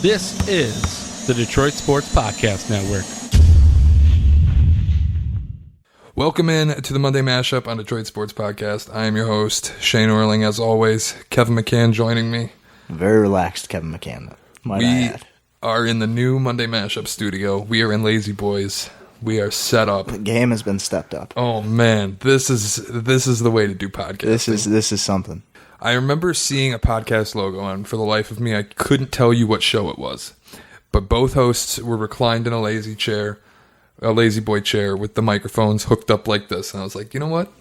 This is the Detroit Sports Podcast Network. Welcome in to the Monday Mashup on Detroit Sports Podcast. I am your host, Shane Orling, as always. Kevin McCann joining me. Very relaxed Kevin McCann, might I add. Are in the new Monday Mashup studio. We are in Lazy Boys. We are set up. The game has been stepped up. Oh man, this is the way to do podcasting. This is something. I remember seeing a podcast logo, and for the life of me, I couldn't tell you what show it was. But both hosts were reclined in a lazy boy chair with the microphones hooked up like this. And I was like, you know what?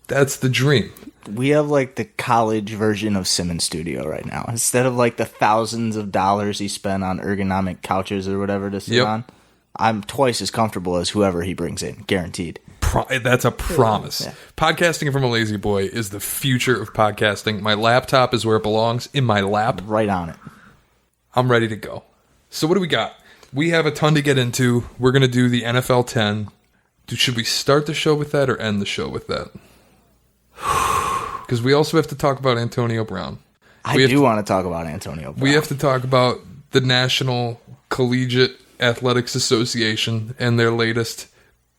That's the dream. We have like the college version of Simmons Studio right now. Instead of like the thousands of dollars he spent on ergonomic couches or whatever to sit on, I'm twice as comfortable as whoever he brings in, guaranteed. That's a promise. Yeah. Podcasting from a lazy boy is the future of podcasting. My laptop is where it belongs, in my lap. Right on it. I'm ready to go. So what do we got? We have a ton to get into. We're going to do the NFL 10. Should we start the show with that or end the show with that? Because we also have to talk about Antonio Brown. I do want to talk about Antonio Brown. We have to talk about the National Collegiate Athletics Association and their latest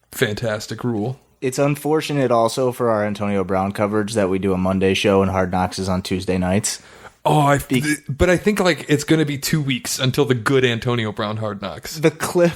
fantastic rule. It's unfortunate also for our Antonio Brown coverage that we do a Monday show and Hard Knocks is on Tuesday nights. Oh, but I think like it's going to be 2 weeks until the good Antonio Brown Hard Knocks. The clip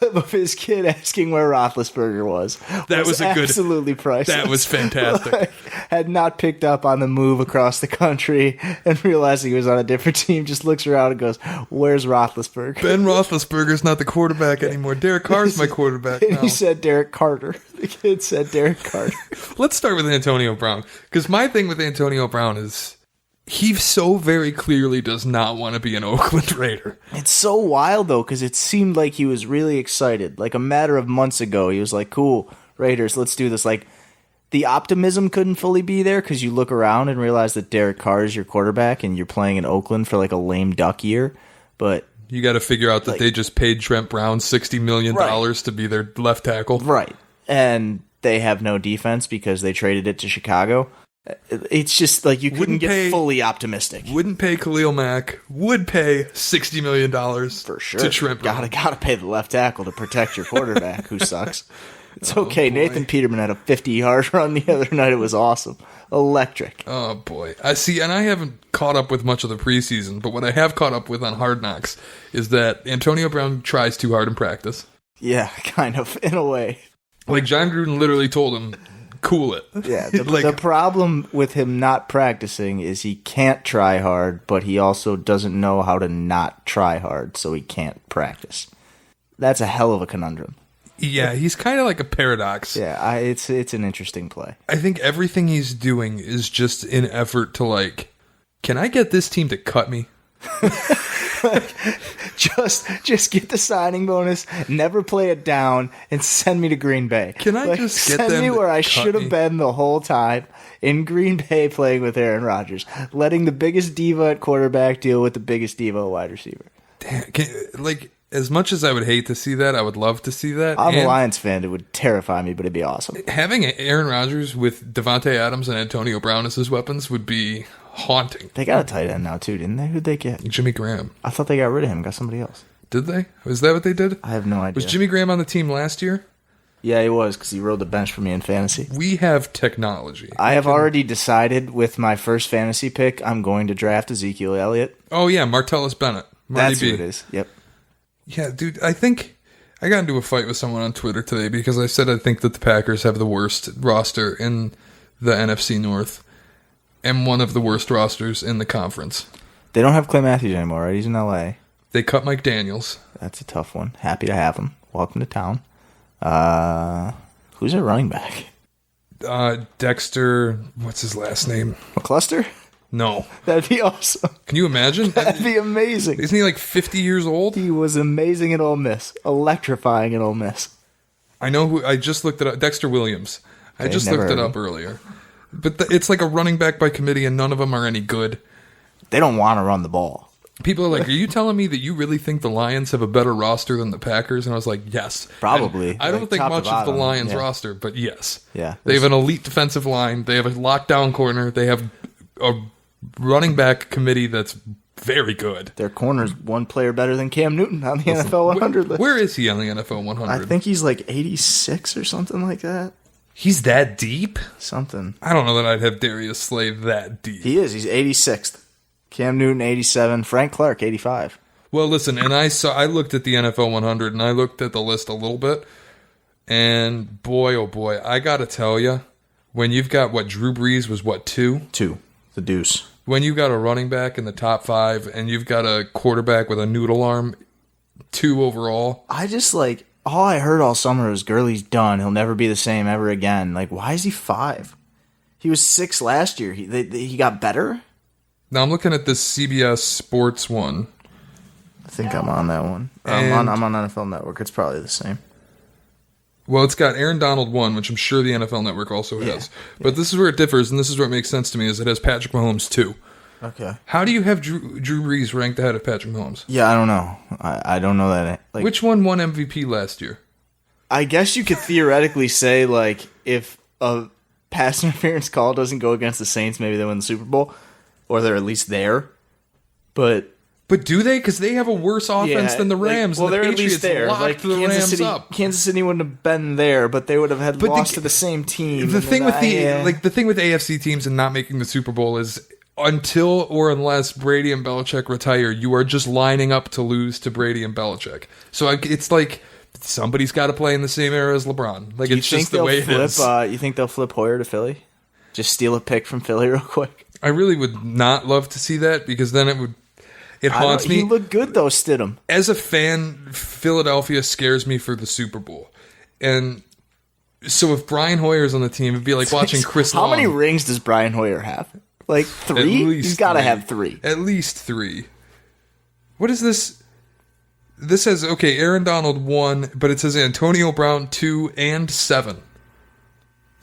of his kid asking where Roethlisberger was absolutely priceless. That was fantastic. Like, had not picked up on the move across the country and realized he was on a different team. Just looks around and goes, "Where's Roethlisberger?" Ben Roethlisberger's not the quarterback anymore. Derek Carr's my quarterback now. He said Derek Carter. The kid said Derek Carter. Let's start with Antonio Brown, because my thing with Antonio Brown is, he so very clearly does not want to be an Oakland Raider. It's so wild, though, because it seemed like he was really excited. Like a matter of months ago, he was like, cool, Raiders, let's do this. Like, the optimism couldn't fully be there because you look around and realize that Derek Carr is your quarterback and you're playing in Oakland for like a lame duck year. But you got to figure out that they just paid Trent Brown $60 million to be their left tackle. Right. And they have no defense because they traded it to Chicago. It's just like you couldn't get fully optimistic. Wouldn't pay Khalil Mack. Would pay $60 million for sure. To Trent Brown. Gotta pay the left tackle to protect your quarterback who sucks. It's okay. Boy. Nathan Peterman had a 50-yard run the other night. It was awesome. Electric. Oh, boy. I see, and I haven't caught up with much of the preseason, but what I have caught up with on Hard Knocks is that Antonio Brown tries too hard in practice. Yeah, kind of, in a way. Like, John Gruden literally told him, cool it. Yeah, the problem with him not practicing is he can't try hard, but he also doesn't know how to not try hard, so he can't practice. That's a hell of a conundrum. Yeah, he's kind of like a paradox. Yeah, it's an interesting play. I think everything he's doing is just an effort to, like, can I get this team to cut me? just get the signing bonus, never play it down, and send me to Green Bay. Can I just get send them me where I cut should have been the whole time in Green Bay playing with Aaron Rodgers, letting the biggest diva at quarterback deal with the biggest diva at wide receiver. Damn, as much as I would hate to see that, I would love to see that. I'm a Lions fan. It would terrify me, but it'd be awesome. Having Aaron Rodgers with Devontae Adams and Antonio Brown as his weapons would be haunting. They got a tight end now, too, didn't they? Who'd they get? Jimmy Graham. I thought they got rid of him, got somebody else. Did they? Was that what they did? I have no idea. Was Jimmy Graham on the team last year? Yeah, he was, because he rode the bench for me in fantasy. We have technology. I have already decided with my first fantasy pick, I'm going to draft Ezekiel Elliott. Oh, yeah, Martellus Bennett. Marty That's B. who it is, yep. Yeah, dude, I think I got into a fight with someone on Twitter today because I said I think that the Packers have the worst roster in the NFC North and one of the worst rosters in the conference. They don't have Clay Matthews anymore, right? He's in L.A. They cut Mike Daniels. That's a tough one. Happy to have him. Welcome to town. Who's their running back? Dexter, what's his last name? McCluster? No. That'd be awesome. Can you imagine? That'd be amazing. Isn't he like 50 years old? He was amazing at Ole Miss. Electrifying at Ole Miss. I know who. I just looked it up. Dexter Williams. I just looked it up earlier. But it's like a running back by committee, and none of them are any good. They don't want to run the ball. People are like, are you telling me that you really think the Lions have a better roster than the Packers? And I was like, yes. Probably. And I don't think much of the Lions roster, but yes. Yeah. They have an elite defensive line. They have a lockdown corner. They have a running back committee that's very good. Their corner's one player better than Cam Newton on the NFL 100 list. Where is he on the NFL 100? I think he's like 86 or something like that. He's that deep? Something. I don't know that I'd have Darius Slay that deep. He is. He's 86th. Cam Newton, 87. Frank Clark, 85. Well, listen, and I looked at the NFL 100, and I looked at the list a little bit, and boy, oh boy, I got to tell you, when you've got, Drew Brees was, 2? 2. The deuce. When you got a running back in the top 5, and you've got a quarterback with a noodle arm, 2 overall. I just, all I heard all summer was Gurley's done. He'll never be the same ever again. Why is he 5? He was 6 last year. He got better? Now I'm looking at this CBS Sports one. I think I'm on that one. I'm on NFL Network. It's probably the same. Well, it's got Aaron Donald 1, which I'm sure the NFL Network also has. But this is where it differs, and this is where it makes sense to me, is it has Patrick Mahomes 2. Okay. How do you have Drew Brees ranked ahead of Patrick Mahomes? Yeah, I don't know. I don't know that. Which one won MVP last year? I guess you could theoretically say, if a pass interference call doesn't go against the Saints, maybe they win the Super Bowl, or they're at least there. But do they? Because they have a worse offense than the Rams. Well, and the they're Patriots at least there. Locked the Rams up. Kansas City wouldn't have been there, but they would have lost to the same team. The thing with the thing with AFC teams and not making the Super Bowl is until or unless Brady and Belichick retire, you are just lining up to lose to Brady and Belichick. So it's like somebody's got to play in the same era as LeBron. It's just the way it is. You think they'll flip Hoyer to Philly? Just steal a pick from Philly real quick? I really would not love to see that because then it haunts me. He looked good though, Stidham. As a fan, Philadelphia scares me for the Super Bowl. And so if Brian Hoyer's on the team, it'd be like watching Chris Long. How many rings does Brian Hoyer have? 3? He's got to have 3. At least 3. What is this? This says, Aaron Donald 1, but it says Antonio Brown 2 and 7.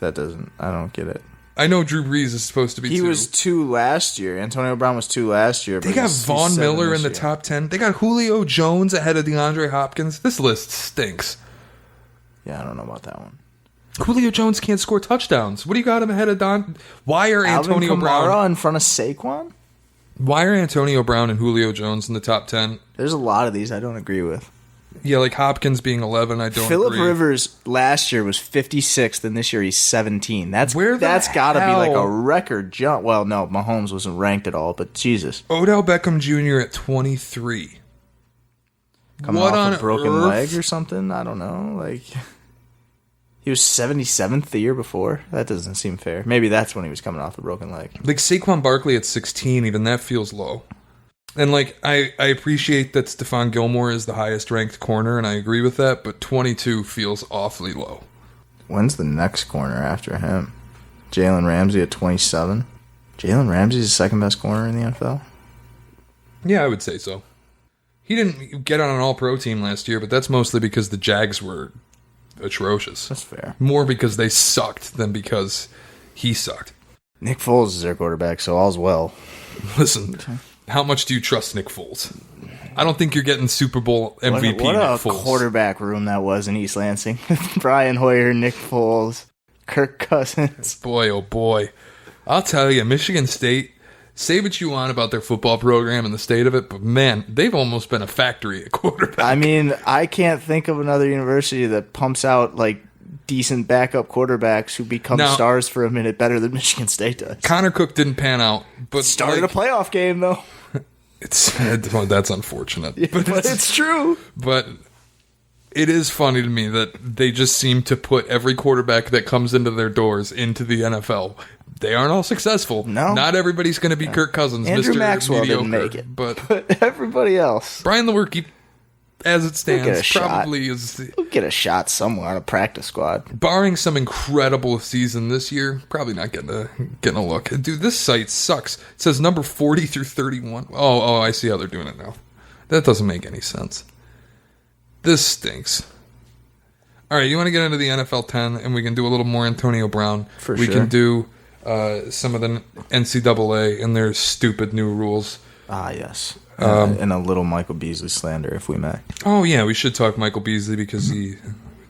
I don't get it. I know Drew Brees is supposed to be 2. He was 2 last year. Antonio Brown was 2 last year. They got Von Miller in the top 10. They got Julio Jones ahead of DeAndre Hopkins. This list stinks. Yeah, I don't know about that one. Julio Jones can't score touchdowns. What do you got him ahead of Don? Why are Antonio Alvin Kamara Brown in front of Saquon? Why are Antonio Brown and Julio Jones in the top 10? There's a lot of these I don't agree with. Yeah, Hopkins being 11, I don't agree. Phillip Rivers last year was 56th, and this year he's 17. That's got to be a record jump. Well, no, Mahomes wasn't ranked at all, but Jesus. Odell Beckham Jr. at 23. Coming off a broken leg or something? I don't know. He was 77th the year before. That doesn't seem fair. Maybe that's when he was coming off a broken leg. Saquon Barkley at 16, even that feels low. And I appreciate that Stephon Gilmore is the highest ranked corner, and I agree with that, but 22 feels awfully low. When's the next corner after him? Jalen Ramsey at 27. Jalen Ramsey's the second best corner in the NFL? Yeah, I would say so. He didn't get on an all-pro team last year, but that's mostly because the Jags were atrocious. That's fair. More because they sucked than because he sucked. Nick Foles is their quarterback, so all's well. Listen, how much do you trust Nick Foles? I don't think you're getting Super Bowl MVP What a Nick Foles. quarterback room that was in East Lansing. Brian Hoyer, Nick Foles, Kirk Cousins. Boy, oh boy. I'll tell you, Michigan State, say what you want about their football program and the state of it, but man, they've almost been a factory at quarterback. I mean, I can't think of another university that pumps out decent backup quarterbacks who become stars for a minute better than Michigan State does. Connor Cook didn't pan out, but started a playoff game though. That's unfortunate. Yeah, but it's true. But it is funny to me that they just seem to put every quarterback that comes into their doors into the NFL. They aren't all successful. No. Not everybody's going to be Kirk Cousins, Andrew Mr. Maxwell Mediocre. didn't make it. But everybody else. Brian Lewerke, as it stands, probably is... We'll get a shot somewhere on a practice squad. Barring some incredible season this year, probably not getting a look. Dude, this site sucks. It says number 40 through 31. Oh, I see how they're doing it now. That doesn't make any sense. This stinks. All right, you want to get into the NFL 10, and we can do a little more Antonio Brown. We can do some of the NCAA and their stupid new rules. Ah, yes. And a little Michael Beasley slander, if we may. Oh, yeah, we should talk Michael Beasley because he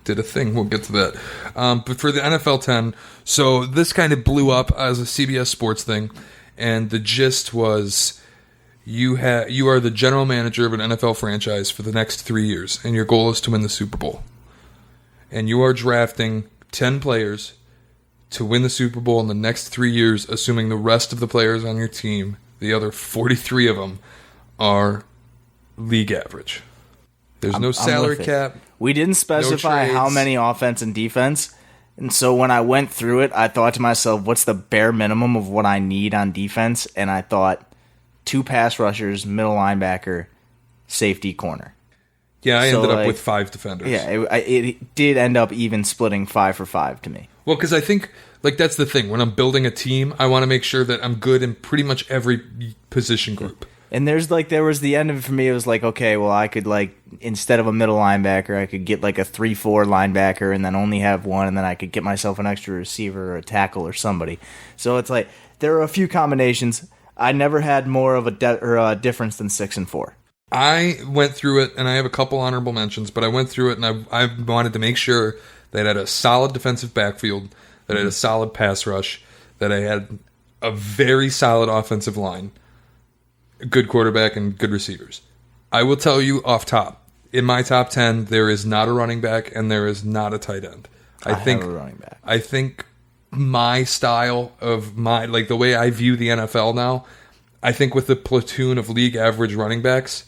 did a thing. We'll get to that. But for the NFL 10, so this kind of blew up as a CBS Sports thing, and the gist was You are the general manager of an NFL franchise for the next 3 years, and your goal is to win the Super Bowl. And you are drafting 10 players to win the Super Bowl in the next 3 years, assuming the rest of the players on your team, the other 43 of them, are league average. There's no salary cap. We didn't specify how many offense and defense. And so when I went through it, I thought to myself, what's the bare minimum of what I need on defense? And I thought 2 pass rushers, middle linebacker, safety, corner. Yeah, I ended up with 5 defenders. Yeah, it did end up even splitting 5 for 5 to me. Well, because I think, that's the thing. When I'm building a team, I want to make sure that I'm good in pretty much every position group. And there was the end of it for me. It was like, okay, well, I could, instead of a middle linebacker, I could get, a 3-4 linebacker and then only have one, and then I could get myself an extra receiver or a tackle or somebody. So it's there are a few combinations. I never had more of a difference than 6 and 4. I went through it, and I have a couple honorable mentions, but I went through it, and I wanted to make sure that I had a solid defensive backfield, that I had a solid pass rush, that I had a very solid offensive line, a good quarterback, and good receivers. I will tell you off top, in my top 10, there is not a running back, and there is not a tight end. I think have a running back. I think my style of the way I view the NFL now, I think with the platoon of league average running backs,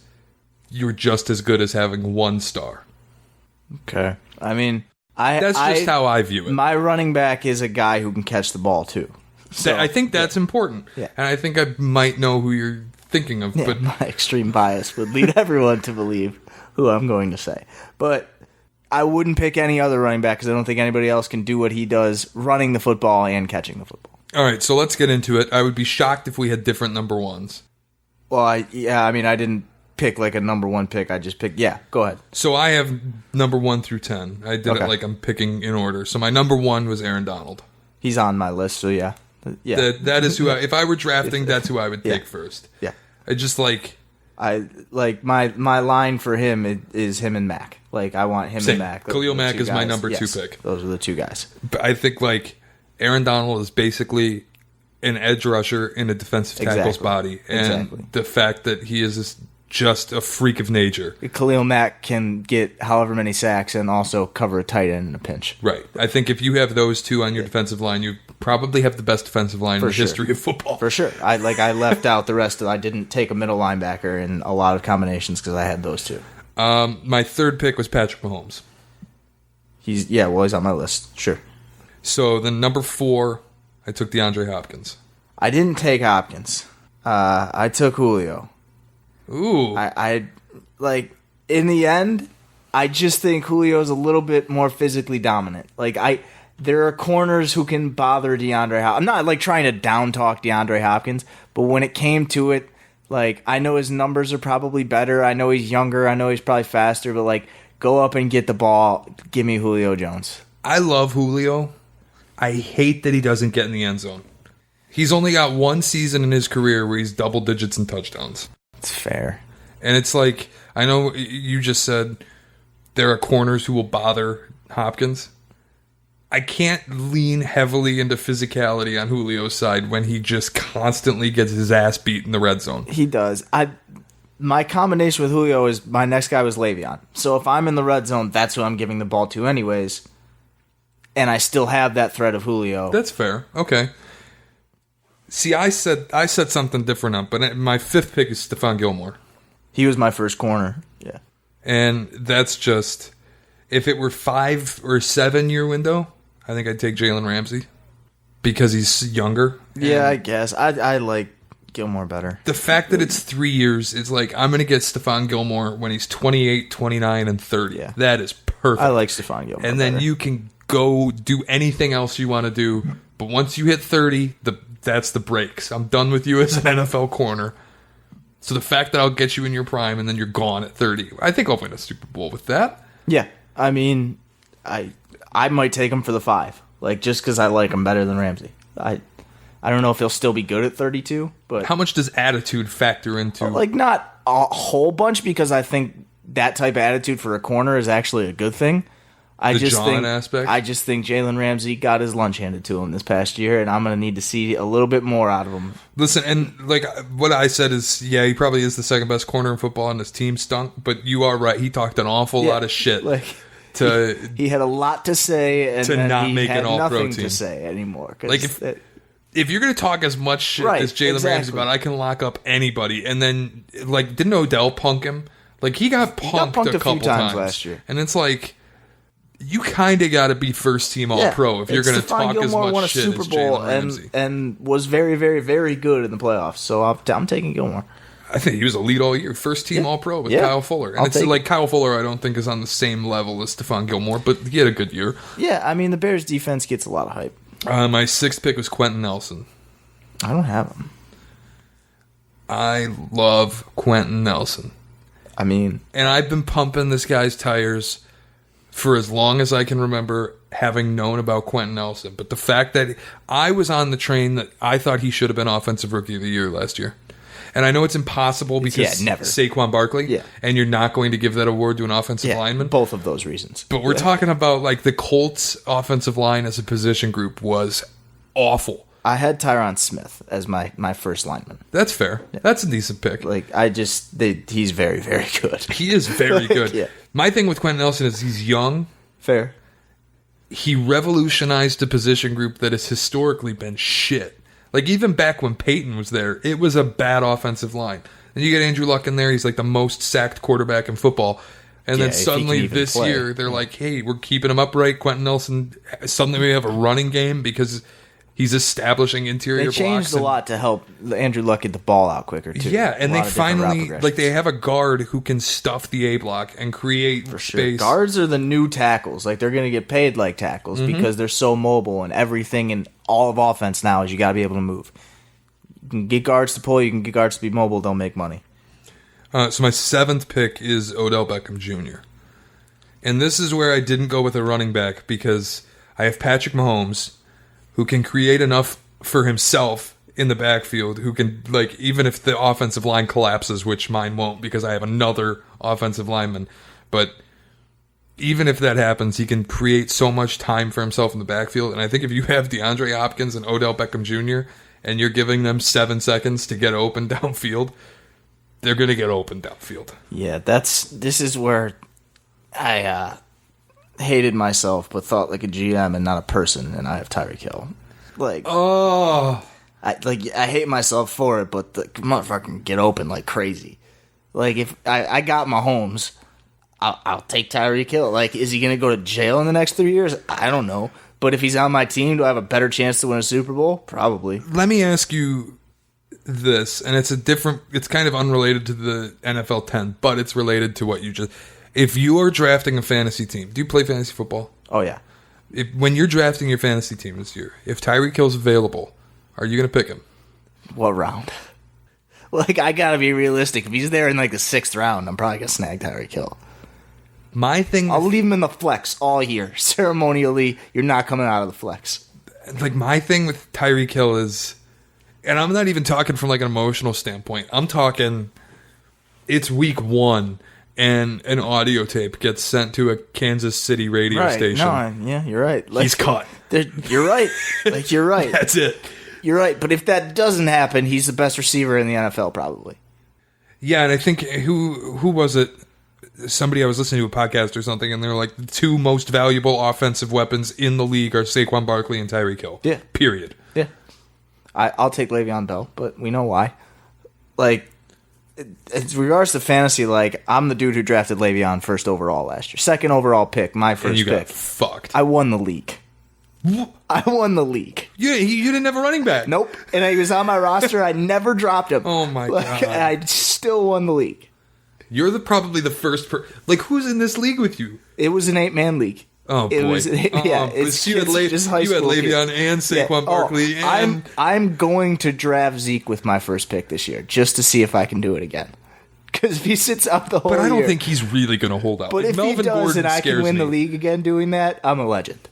you're just as good as having 1 star. Okay. I mean, that's just how I view it. My running back is a guy who can catch the ball too. So, I think that's important. Yeah. And I think I might know who you're thinking of. Yeah, but my extreme bias would lead everyone to believe who I'm going to say. But I wouldn't pick any other running back because I don't think anybody else can do what he does running the football and catching the football. All right, so let's get into it. I would be shocked if we had different number ones. Well, I didn't pick a number 1 pick. I just picked, go ahead. So I have number 1 through 10. I did it like I'm picking in order. So my number 1 was Aaron Donald. He's on my list, so yeah. That is who if I were drafting, that's who I would take first. Yeah. I just my line for him is him and Mac. I want him and Mac. Khalil Mack is my number 2 pick. Those are the 2 guys. But I think Aaron Donald is basically an edge rusher in a defensive tackle's body, and the fact that he is just a freak of nature. Khalil Mack can get however many sacks and also cover a tight end in a pinch. Right. I think if you have those 2 on your defensive line, you probably have the best defensive line in the history of football. For sure. I left out the rest I didn't take a middle linebacker in a lot of combinations because I had those 2. My 3rd pick was Patrick Mahomes. He's on my list. Sure. So then number 4, I took DeAndre Hopkins. I didn't take Hopkins. I took Julio. Ooh. I in the end, I just think Julio's a little bit more physically dominant. There are corners who can bother DeAndre Hopkins. I'm not trying to down talk DeAndre Hopkins, but when it came to it, I know his numbers are probably better. I know he's younger. I know he's probably faster, but go up and get the ball. Give me Julio Jones. I love Julio. I hate that he doesn't get in the end zone. He's only got 1 season in his career where he's double digits in touchdowns. It's fair. And it's I know you just said there are corners who will bother Hopkins. I can't lean heavily into physicality on Julio's side when he just constantly gets his ass beat in the red zone. He does. My combination with Julio is my next guy was Le'Veon. So if I'm in the red zone, that's who I'm giving the ball to anyways. And I still have that threat of Julio. That's fair. Okay. See, I said something different up, but my 5th pick is Stephon Gilmore. He was my first corner. Yeah. And that's just, if it were 5 or 7 year window, I think I'd take Jalen Ramsey because he's younger. Yeah, I guess. I like Gilmore better. The fact that it's 3 years, it's I'm going to get Stephon Gilmore when he's 28, 29, and 30. Yeah. That is perfect. I like Stephon Gilmore and then better. You can go do anything else you want to do, but once you hit 30, that's the breaks. I'm done with you as an NFL corner. So the fact that I'll get you in your prime and then you're gone at 30, I think I'll win a Super Bowl with that. Yeah. I mean, I might take him for the 5, just because I like him better than Ramsey. I don't know if he'll still be good at 32, but how much does attitude factor into? Not a whole bunch, because I think that type of attitude for a corner is actually a good thing. aspect. I just think Jalen Ramsey got his lunch handed to him this past year, and I'm going to need to see a little bit more out of him. Listen, and like what I said is, yeah, he probably is the second best corner in football, and his team stunk. But you are right; he talked an awful lot of shit. He had a lot to say, and to then not he make had an all-pro nothing team to say anymore. Like if you're going to talk as much shit as Jalen Ramsey about, I can lock up anybody. And then, like, didn't Odell punk him? Like, he got punked a couple times last year. And it's like, you kind of got to be first team All-Pro if you're going to talk as much shit as Jalen Ramsey. And was very, very, very good in the playoffs. So I'm taking Gilmore. I think he was a lead all year. First team All-Pro with Kyle Fuller. And it's like Kyle Fuller I don't think is on the same level as Stephon Gilmore, but he had a good year. Yeah, I mean, the Bears defense gets a lot of hype. My sixth pick was Quentin Nelson. I don't have him. I love Quentin Nelson. I mean... And I've been pumping this guy's tires for as long as I can remember having known about Quentin Nelson. But the fact that I was on the train that I thought he should have been Offensive Rookie of the Year last year. And I know it's impossible because never. Saquon Barkley, and you're not going to give that award to an offensive lineman. Both of those reasons. But we're talking about, like, the Colts' offensive line as a position group was awful. I had Tyron Smith as my first lineman. That's fair. Yeah. That's a decent pick. Like, he's very, very good. He is very good. My thing with Quentin Nelson is he's young. Fair. He revolutionized a position group that has historically been shit. Like, even back when Peyton was there, it was a bad offensive line. And you get Andrew Luck in there, he's like the most sacked quarterback in football. And then suddenly this year, they're like, hey, we're keeping him upright. Quentin Nelson, suddenly we have a running game because he's establishing interior blocks. They changed a lot to help Andrew Luck get the ball out quicker, too. Yeah, and they finally, like, they have a guard who can stuff the A-block and create space. Guards are the new tackles. Like, they're going to get paid like tackles because they're so mobile, and everything in all of offense now is you got to be able to move. You can get guards to pull, you can get guards to be mobile, they'll make money. So my seventh pick is Odell Beckham Jr. And this is where I didn't go with a running back because I have Patrick Mahomes, who can create enough for himself in the backfield, who can, like, even if the offensive line collapses, which mine won't because I have another offensive lineman, but even if that happens, he can create so much time for himself in the backfield. And I think if you have DeAndre Hopkins and Odell Beckham Jr., and you're giving them 7 seconds to get open downfield, they're going to get open downfield. Yeah, this is where I hated myself, but thought like a GM and not a person, and I have Tyreek Hill. Like, I hate myself for it, but the motherfucker get open like crazy. Like, if I got Mahomes, I'll take Tyreek Hill. Like, is he going to go to jail in the next 3 years? I don't know. But if he's on my team, do I have a better chance to win a Super Bowl? Probably. Let me ask you this, and it's kind of unrelated to the NFL 10, but it's related to what you just... If you are drafting a fantasy team, do you play fantasy football? Oh, yeah. When you're drafting your fantasy team this year, if Tyreek Hill's available, are you going to pick him? What round? Like, I got to be realistic. If he's there in, like, the 6th round, I'm probably going to snag Tyreek Hill. My thing... I'll leave him in the flex all year. Ceremonially, you're not coming out of the flex. Like, my thing with Tyreek Hill is... And I'm not even talking from, like, an emotional standpoint. I'm talking... It's week 1, and an audio tape gets sent to a Kansas City radio station. Yeah, you're right. Like, he's caught. You're right. Like, you're right. That's it. You're right. But if that doesn't happen, he's the best receiver in the NFL, probably. Yeah, and I think... Who was it? Somebody I was listening to a podcast or something, and they're like, the 2 most valuable offensive weapons in the league are Saquon Barkley and Tyreek Hill. Yeah. Period. Yeah. I'll take Le'Veon Bell, but we know why. Like, in regards to fantasy, like, I'm the dude who drafted Le'Veon first overall last year. 2nd overall pick, my first and you pick. Got fucked. I won the league. I won the league. You didn't have a running back. Nope. And he was on my roster. I never dropped him. Oh, my God. I still won the league. You're probably the first like, who's in this league with you? It was an 8-man league. Oh, boy. You had Le'Veon and Saquon Barkley. And... I'm going to draft Zeke with my first pick this year, just to see if I can do it again. Because if he sits out the whole year... But I don't think he's really going to hold out. But if Melvin he does Gordon and I can win the league again doing that, I'm a legend.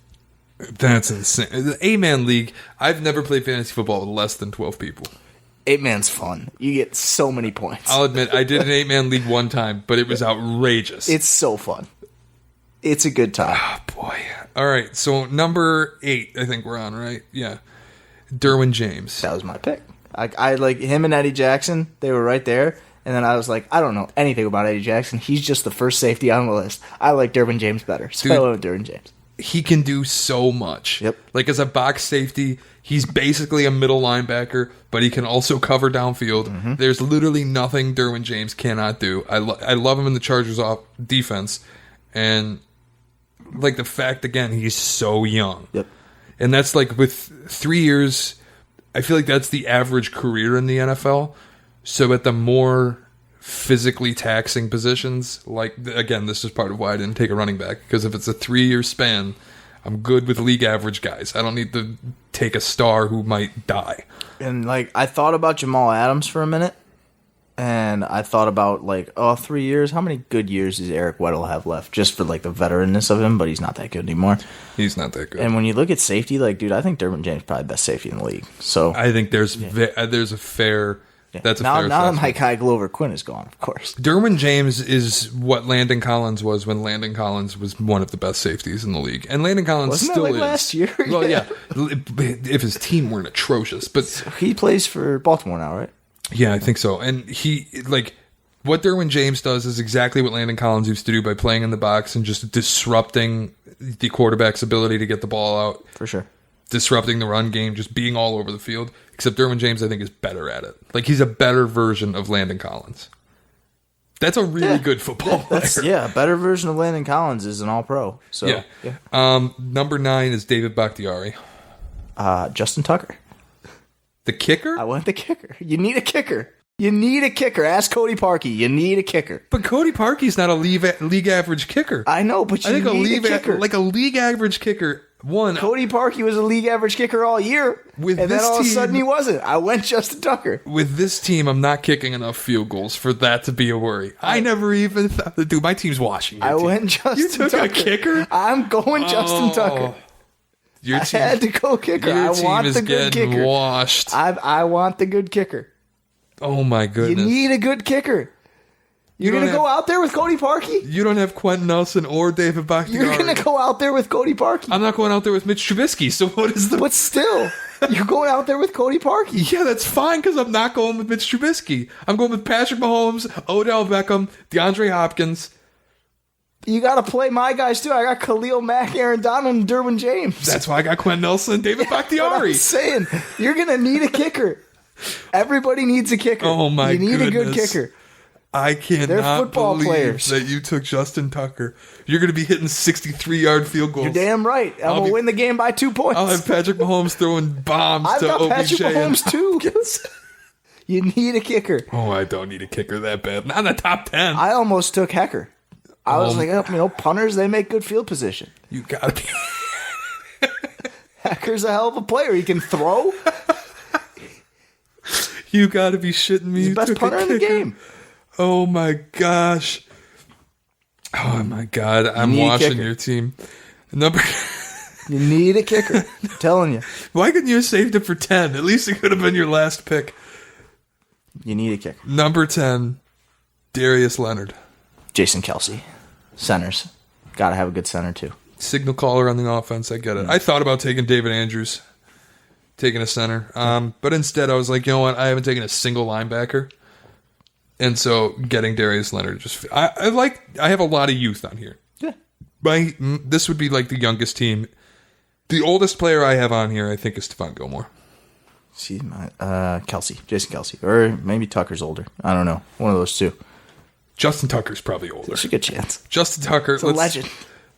That's insane. The 8-man league, I've never played fantasy football with less than 12 people. 8-man's fun. You get so many points. I'll admit, I did an 8-man league one time, but it was outrageous. It's so fun. It's a good time. Oh, boy. All right, so number 8, I think we're on, right? Yeah. Derwin James. That was my pick. I like him and Eddie Jackson. They were right there. And then I was like, I don't know anything about Eddie Jackson. He's just the first safety on the list. I like Derwin James better. So I went with Derwin James. He can do so much. Yep. Like as a box safety, he's basically a middle linebacker, but he can also cover downfield. Mm-hmm. There's literally nothing Derwin James cannot do. I love him in the Chargers off defense. And like the fact, again, he's so young. Yep. And that's like with 3 years, I feel like that's the average career in the NFL. So at the more physically taxing positions, like, again, this is part of why I didn't take a running back, because if it's a 3-year span, I'm good with league average guys. I don't need to take a star who might die. And, like, I thought about Jamal Adams for a minute, and I thought about, like, 3 years? How many good years does Eric Weddle have left? Just for, like, the veteranness of him, but he's not that good anymore. He's not that good. And when you look at safety, like, dude, I think Derwin James is probably the best safety in the league. So I think there's a fair... yeah. That's a now fair that assessment. my guy Glover Quinn is gone, of course. Derwin James is what Landon Collins was when Landon Collins was one of the best safeties in the league. And Landon Collins Wasn't still that like is. last year? Well, yeah. If his team weren't atrocious. But He plays for Baltimore now, right? yeah, I think so. And he, like, what Derwin James does is exactly what Landon Collins used to do by playing in the box and just disrupting the quarterback's ability to get the ball out. For sure. Disrupting the run game, just being all over the field. Except Derwin James, I think, is better at it. Like, he's a better version of Landon Collins. That's a really good football player. Yeah, a better version of Landon Collins is an all-pro. So, yeah. Number 9 is David Bakhtiari. Justin Tucker. The kicker? I went the kicker. You need a kicker. You need a kicker. Ask Cody Parkey. You need a kicker. But Cody Parkey's not a league average kicker. I know, but you need a kicker. Like a league average kicker. Cody Parkey was a league average kicker all year, and then all of a sudden he wasn't. I went Justin Tucker. With this team, I'm not kicking enough field goals for that to be a worry. I never even thought, dude, my team's washing. I went Justin You took Tucker. a kicker? I'm going Justin Tucker. Your I team, had to go kicker. your I team want is the good getting kicker. washed. I want the good kicker. Oh my You goodness. need a good kicker. You're don't going to go have- out there with Cody Parkey? You don't have Quentin Nelson or David Bakhtiari. You're going to go out there with Cody Parkey. I'm not going out there with Mitch Trubisky, so what is the... But still, you're going out there with Cody Parkey. Yeah, that's fine, because I'm not going with Mitch Trubisky. I'm going with Patrick Mahomes, Odell Beckham, DeAndre Hopkins. You got to play my guys, too. I got Khalil Mack, Aaron Donald, and Derwin James. That's why I got Quentin Nelson and David But Bakhtiari. I'm saying, you're going to need a kicker. Everybody needs a kicker. Oh, my You need a good goodness. kicker. I They're cannot football believe players. that you took Justin Tucker. You're going to be hitting 63-yard field goals. You're damn right. I'm going to win the game by 2 points. I'll have Patrick Mahomes throwing bombs I've to got OBJ. Patrick Mahomes, too. You need a kicker. Oh, I don't need a kicker that bad. Not in the top 10. I almost took Hecker. I was like, punters, they make good field position. You got to be... Hecker's a hell of a player. He can throw. You got to be shitting me. He's You the best took a punter in the kicker. game. Oh my gosh. Oh my god. I'm need a watching kicker. your team. Number You need a kicker. I'm telling you. Why couldn't you have saved it for 10? At least it could have been your last pick. You need a kicker. Number 10, Darius Leonard. Jason Kelsey. Centers. Got to have a good center, too. Signal caller on the offense. I get it. I thought about taking David Andrews, taking a center. But instead I was like, you know what? I haven't taken a single linebacker. And so getting Darius Leonard just I have a lot of youth on here. Yeah. This would be like the youngest team. The oldest player I have on here, I think, is Stephon Gilmore. See, Kelsey. Jason Kelsey. Or maybe Tucker's older. I don't know. One of those two. Justin Tucker's probably older. There's a good chance. Justin Tucker. It's a legend.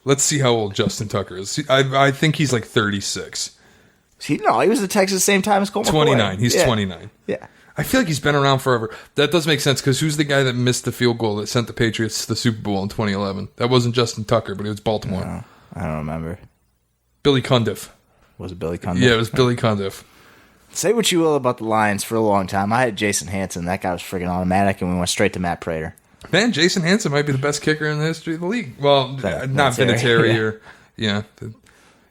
Let's see how old Justin Tucker is. I think he's like 36. He was at Texas the same time as Cole McCoy. 29. He's 29. Yeah. I feel like he's been around forever. That does make sense, because who's the guy that missed the field goal that sent the Patriots to the Super Bowl in 2011? That wasn't Justin Tucker, but it was Baltimore. No, I don't remember. Billy Cundiff. Was it Billy Cundiff? Yeah, it was Billy Cundiff. Say what you will about the Lions for a long time. I had Jason Hanson. That guy was freaking automatic, and we went straight to Matt Prater. Man, Jason Hanson might be the best kicker in the history of the league. Well, not Vinatieri, Vinatieri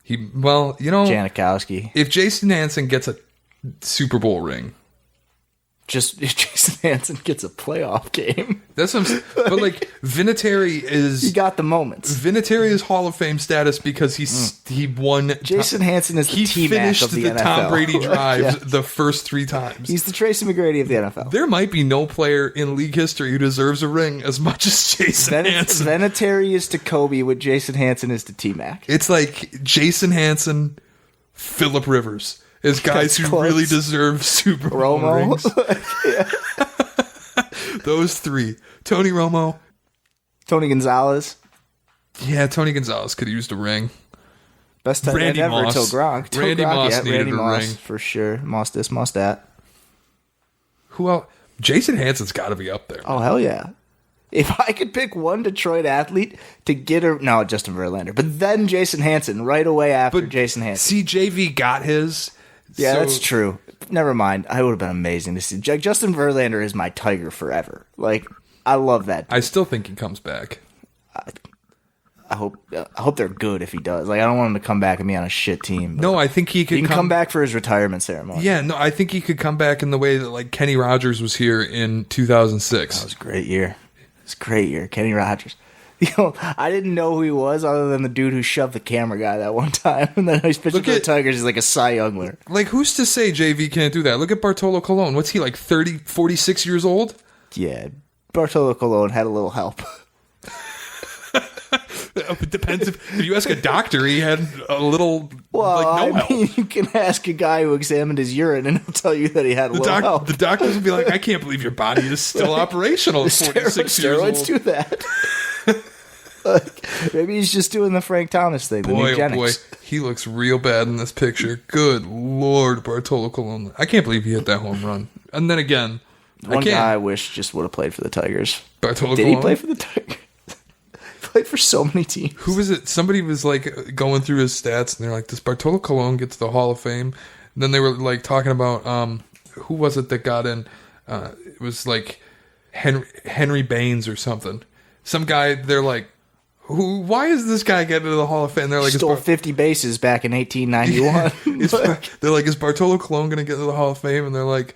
or Janikowski. if Jason Hanson gets a Super Bowl ring, Just if Jason Hansen gets a playoff game. That's what but like Vinatieri is You got the moments. Vinatieri is Hall of Fame status because he won. Jason Hansen is the T-Mac finished of the NFL. Tom Brady drives Yeah. the first 3 times. He's the Tracy McGrady of the NFL. There might be no player in league history who deserves a ring as much as Jason Hansen. Vinatieri is to Kobe what Jason Hansen is to T-Mac. It's like Jason Hansen, Phillip Rivers is guys That's who close. really deserve Super Bowl rings. Romo. Those 3. Tony Romo. Tony Gonzalez. Yeah, Tony Gonzalez could have used a ring. Best tight end Randy ever Moss. until Gronk. Till Randy Gronk, Moss needed Randy a Moss, ring. for sure. Moss this, Moss that. Who else? Jason Hansen's got to be up there. Oh, hell yeah. If I could pick one Detroit athlete to get a... No, Justin Verlander. But then Jason Hansen right away after Jason Hansen. See, JV got his. Yeah, so- that's true. Never mind. I would have been amazing to see. Justin Verlander is my Tiger forever. Like, I love that. I still think he comes back. I hope they're good if he does. Like, I don't want him to come back and be on a shit team. No, I think he could He can come back for his retirement ceremony. Yeah, no, I think he could come back in the way that like Kenny Rogers was here in 2006. That was a great year. It was a great year. Kenny Rogers. You know, I didn't know who he was other than the dude who shoved the camera guy that one time. And then he's pitching for the Tigers. He's like a Cy Young winner. Like, who's to say JV can't do that? Look at Bartolo Colon. What's he, like 30, 46 years old? Yeah, Bartolo Colon had a little help. It depends. If you ask a doctor, he had a little, Well, like, no I help. mean, you can ask a guy who examined his urine and he'll tell you that he had a little help. The doctors will be like, I can't believe your body is still operational at 46 years old. Steroids do that. Like, maybe he's just doing the Frank Thomas thing, the Boy, oh boy, eugenics. he looks real bad in this picture. Good Lord, Bartolo Colon. I can't believe he hit that home run. And then again, One guy I wish just would have played for the Tigers. Bartolo Did Colon. he play for the Tigers? Played for so many teams. Who was it? Somebody was like going through his stats, and they're like, "Does Bartolo Colon get to the Hall of Fame?" And then they were like talking about who was it that got in? It was like Henry Baines or something. Some guy. They're like, "Who? Why is this guy getting to the Hall of Fame?" And they're like, Stole 50 bases back in 1891. they're like, "Is Bartolo Colon going to get to the Hall of Fame?" And they're like,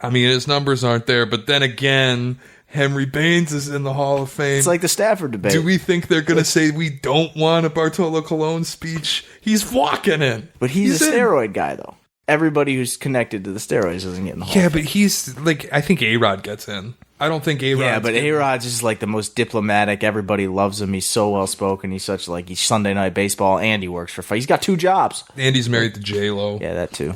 "I mean, his numbers aren't there, but then again." Henry Baines is in the Hall of Fame. It's like the Stafford debate. Do we think they're going to say we don't want a Bartolo Colon speech? He's walking in. But he's a in. steroid guy, though. Everybody who's connected to the steroids doesn't get in the Hall Yeah, of Fame. but he's like, I think A-Rod gets in. I don't think A-Rod. Yeah, but A-Rod's just like the most diplomatic. Everybody loves him. He's so well spoken. He's such like he's Sunday Night Baseball and he works for. He's got 2 jobs. Andy's married to J-Lo. Yeah, that too.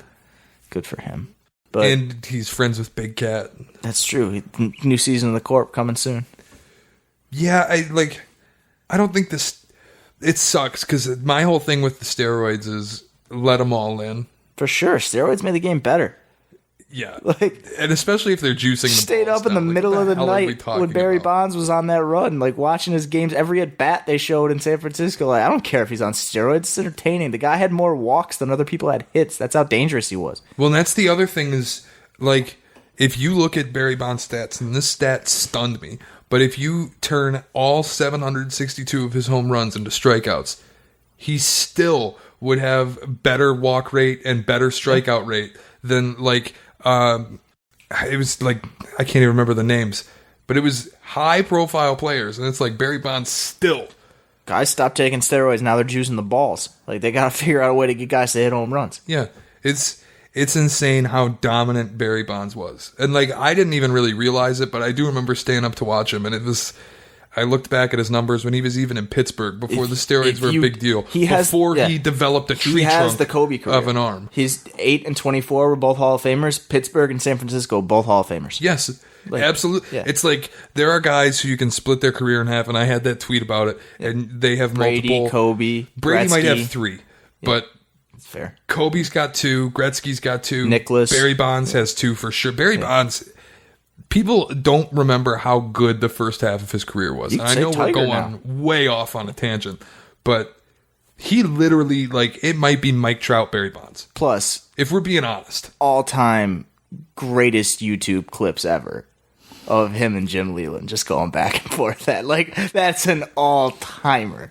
Good for him. But And he's friends with Big Cat. that's true. New season of the Corp coming soon. Yeah, I don't think this. It sucks because my whole thing with the steroids is let them all in. For sure, steroids made the game better. Yeah, Like, and especially if they're juicing. The stayed balls up in the down. Like, middle what of the hell are we night talking when Barry about? Bonds was on that run, like watching his games, every at bat they showed in San Francisco. Like, I don't care if he's on steroids; it's entertaining. The guy had more walks than other people had hits. That's how dangerous he was. Well, and that's the other thing is, like, if you look at Barry Bonds' stats, and this stat stunned me, but if you turn all 762 of his home runs into strikeouts, he still would have better walk rate and better strikeout rate than, like, it was like, I can't even remember the names, but it was high-profile players, and it's like Barry Bonds still. Guys stopped taking steroids. Now they're juicing the balls. Like, they got to figure out a way to get guys to hit home runs. Yeah, it's insane how dominant Barry Bonds was. And, like, I didn't even really realize it, but I do remember staying up to watch him. And it was, I looked back at his numbers when he was even in Pittsburgh before the steroids were a big deal. He developed a tree has trunk the Kobe career of an arm. His 8 and 24 were both Hall of Famers. Pittsburgh and San Francisco, both Hall of Famers. Yes, Like, absolutely. yeah. It's like there are guys who you can split their career in half, and I had that tweet about it, and they have Brady, multiple. Kobe, Brady might Gretzky. have 3, but It's fair. Kobe's got 2, Gretzky's got 2, Nicholas. Barry Bonds has 2 for sure. Barry Bonds, people don't remember how good the first half of his career was. You And can I say know we're Tiger going now. way off on a tangent, but he literally, like, it might be Mike Trout, Barry Bonds, Plus, if we're being honest. all-time greatest YouTube clips ever of him and Jim Leland just going back and forth. That's an all-timer.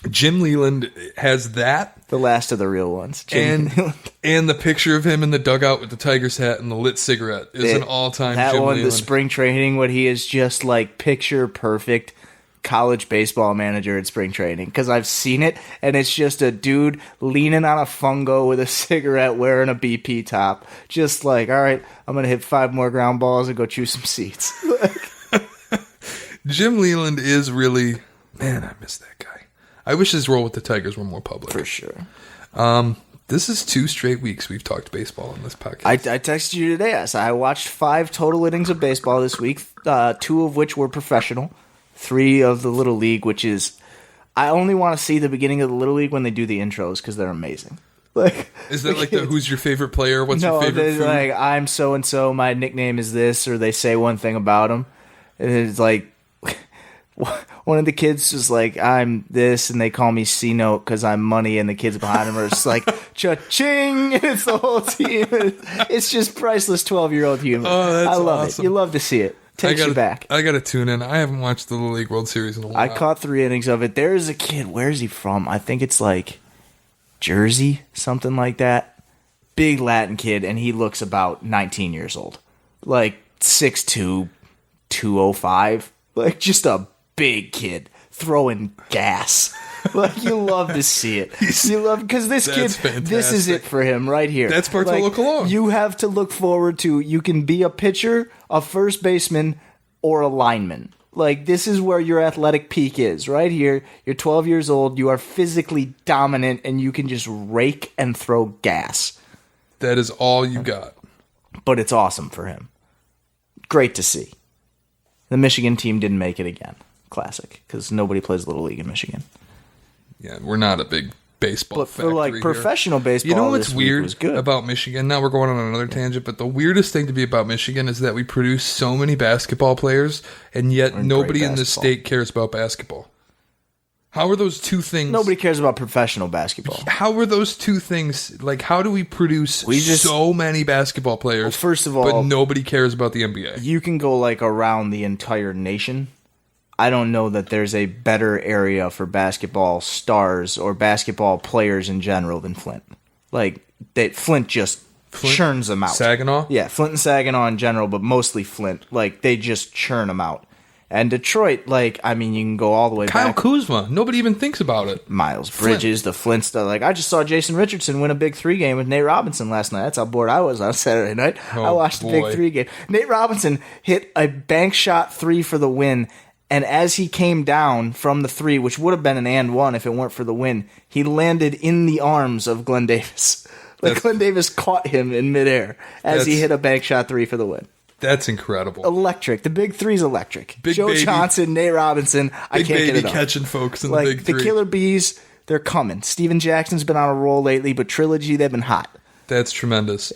Jim Leland has that. The last of the real ones. And the picture of him in the dugout with the Tigers hat and the lit cigarette is an all-time that Jim one, Leland. the spring training, when he is just like picture perfect college baseball manager at spring training. Because I've seen it, and it's just a dude leaning on a fungo with a cigarette wearing a BP top. Just like, all right, I'm going to hit 5 more ground balls and go chew some seats. Jim Leland is really... Man, I miss that guy. I wish his role with the Tigers were more public. For sure. This is 2 straight weeks we've talked baseball on this podcast. I texted you today. I watched 5 total innings of baseball this week, 2 of which were professional, 3 of the Little League, which is... I only want to see the beginning of the Little League when they do the intros, because they're amazing. Like, is that like the who's your favorite player? What's your favorite food? Like, I'm so-and-so, my nickname is this, or they say one thing about them. And it's like... One of the kids was like, I'm this, and they call me C-Note because I'm money, and the kids behind him are just like, cha-ching, and it's the whole team. It's just priceless 12-year-old humor. Oh, that's I love awesome. it. You love to see it. Takes you back. I got to tune in. I haven't watched the Little League World Series in a while. I caught 3 innings of it. There is a kid. Where is he from? I think it's like Jersey, something like that. Big Latin kid, and he looks about 19 years old. Like 6'2", 205. Like just a big kid throwing gas. Like, you love to see it. You love, because this kid, fantastic. This is it for him right here. That's Bartolo Colon. You have to look forward to, you can be a pitcher, a first baseman, or a lineman. Like, this is where your athletic peak is, right here. You're 12 years old, you are physically dominant, and you can just rake and throw gas. That is all you got. But it's awesome for him. Great to see. The Michigan team didn't make it again. Classic, because nobody plays Little League in Michigan. Yeah, we're not a big baseball But for like professional baseball, you know what's this week weird was good. about Michigan? Now we're going on another tangent, but the weirdest thing to be about Michigan is that we produce so many basketball players, and yet nobody in this state cares about basketball. How are those two things? Nobody cares about professional basketball. How are those two things, like, how do we produce so many basketball players, Well, first of all, but nobody cares about the NBA? You can go like around the entire nation. I don't know that there's a better area for basketball stars or basketball players in general than Flint. Like, Flint just churns them out. Saginaw? Yeah, Flint and Saginaw in general, but mostly Flint. Like, they just churn them out. And Detroit, like, I mean, you can go all the way Kyle back. Kuzma. Nobody even thinks about it. Miles Bridges, the Flint stuff. Like, I just saw Jason Richardson win a Big 3 game with Nate Robinson last night. That's how bored I was on Saturday night. I watched the Big 3 game. Nate Robinson hit a bank shot 3 for the win, and as he came down from the 3, which would have been an and 1 if it weren't for the win, he landed in the arms of Glenn Davis. Like, Glenn Davis caught him in midair as he hit a bank shot 3 for the win. That's incredible. Electric. The Big 3's electric. Big Joe baby. Johnson, Nate Robinson. I can't get it up. Catching folks in Like, the Big 3. The Killer Bees, they're coming. Steven Jackson's been on a roll lately, but Trilogy, they've been hot. That's tremendous.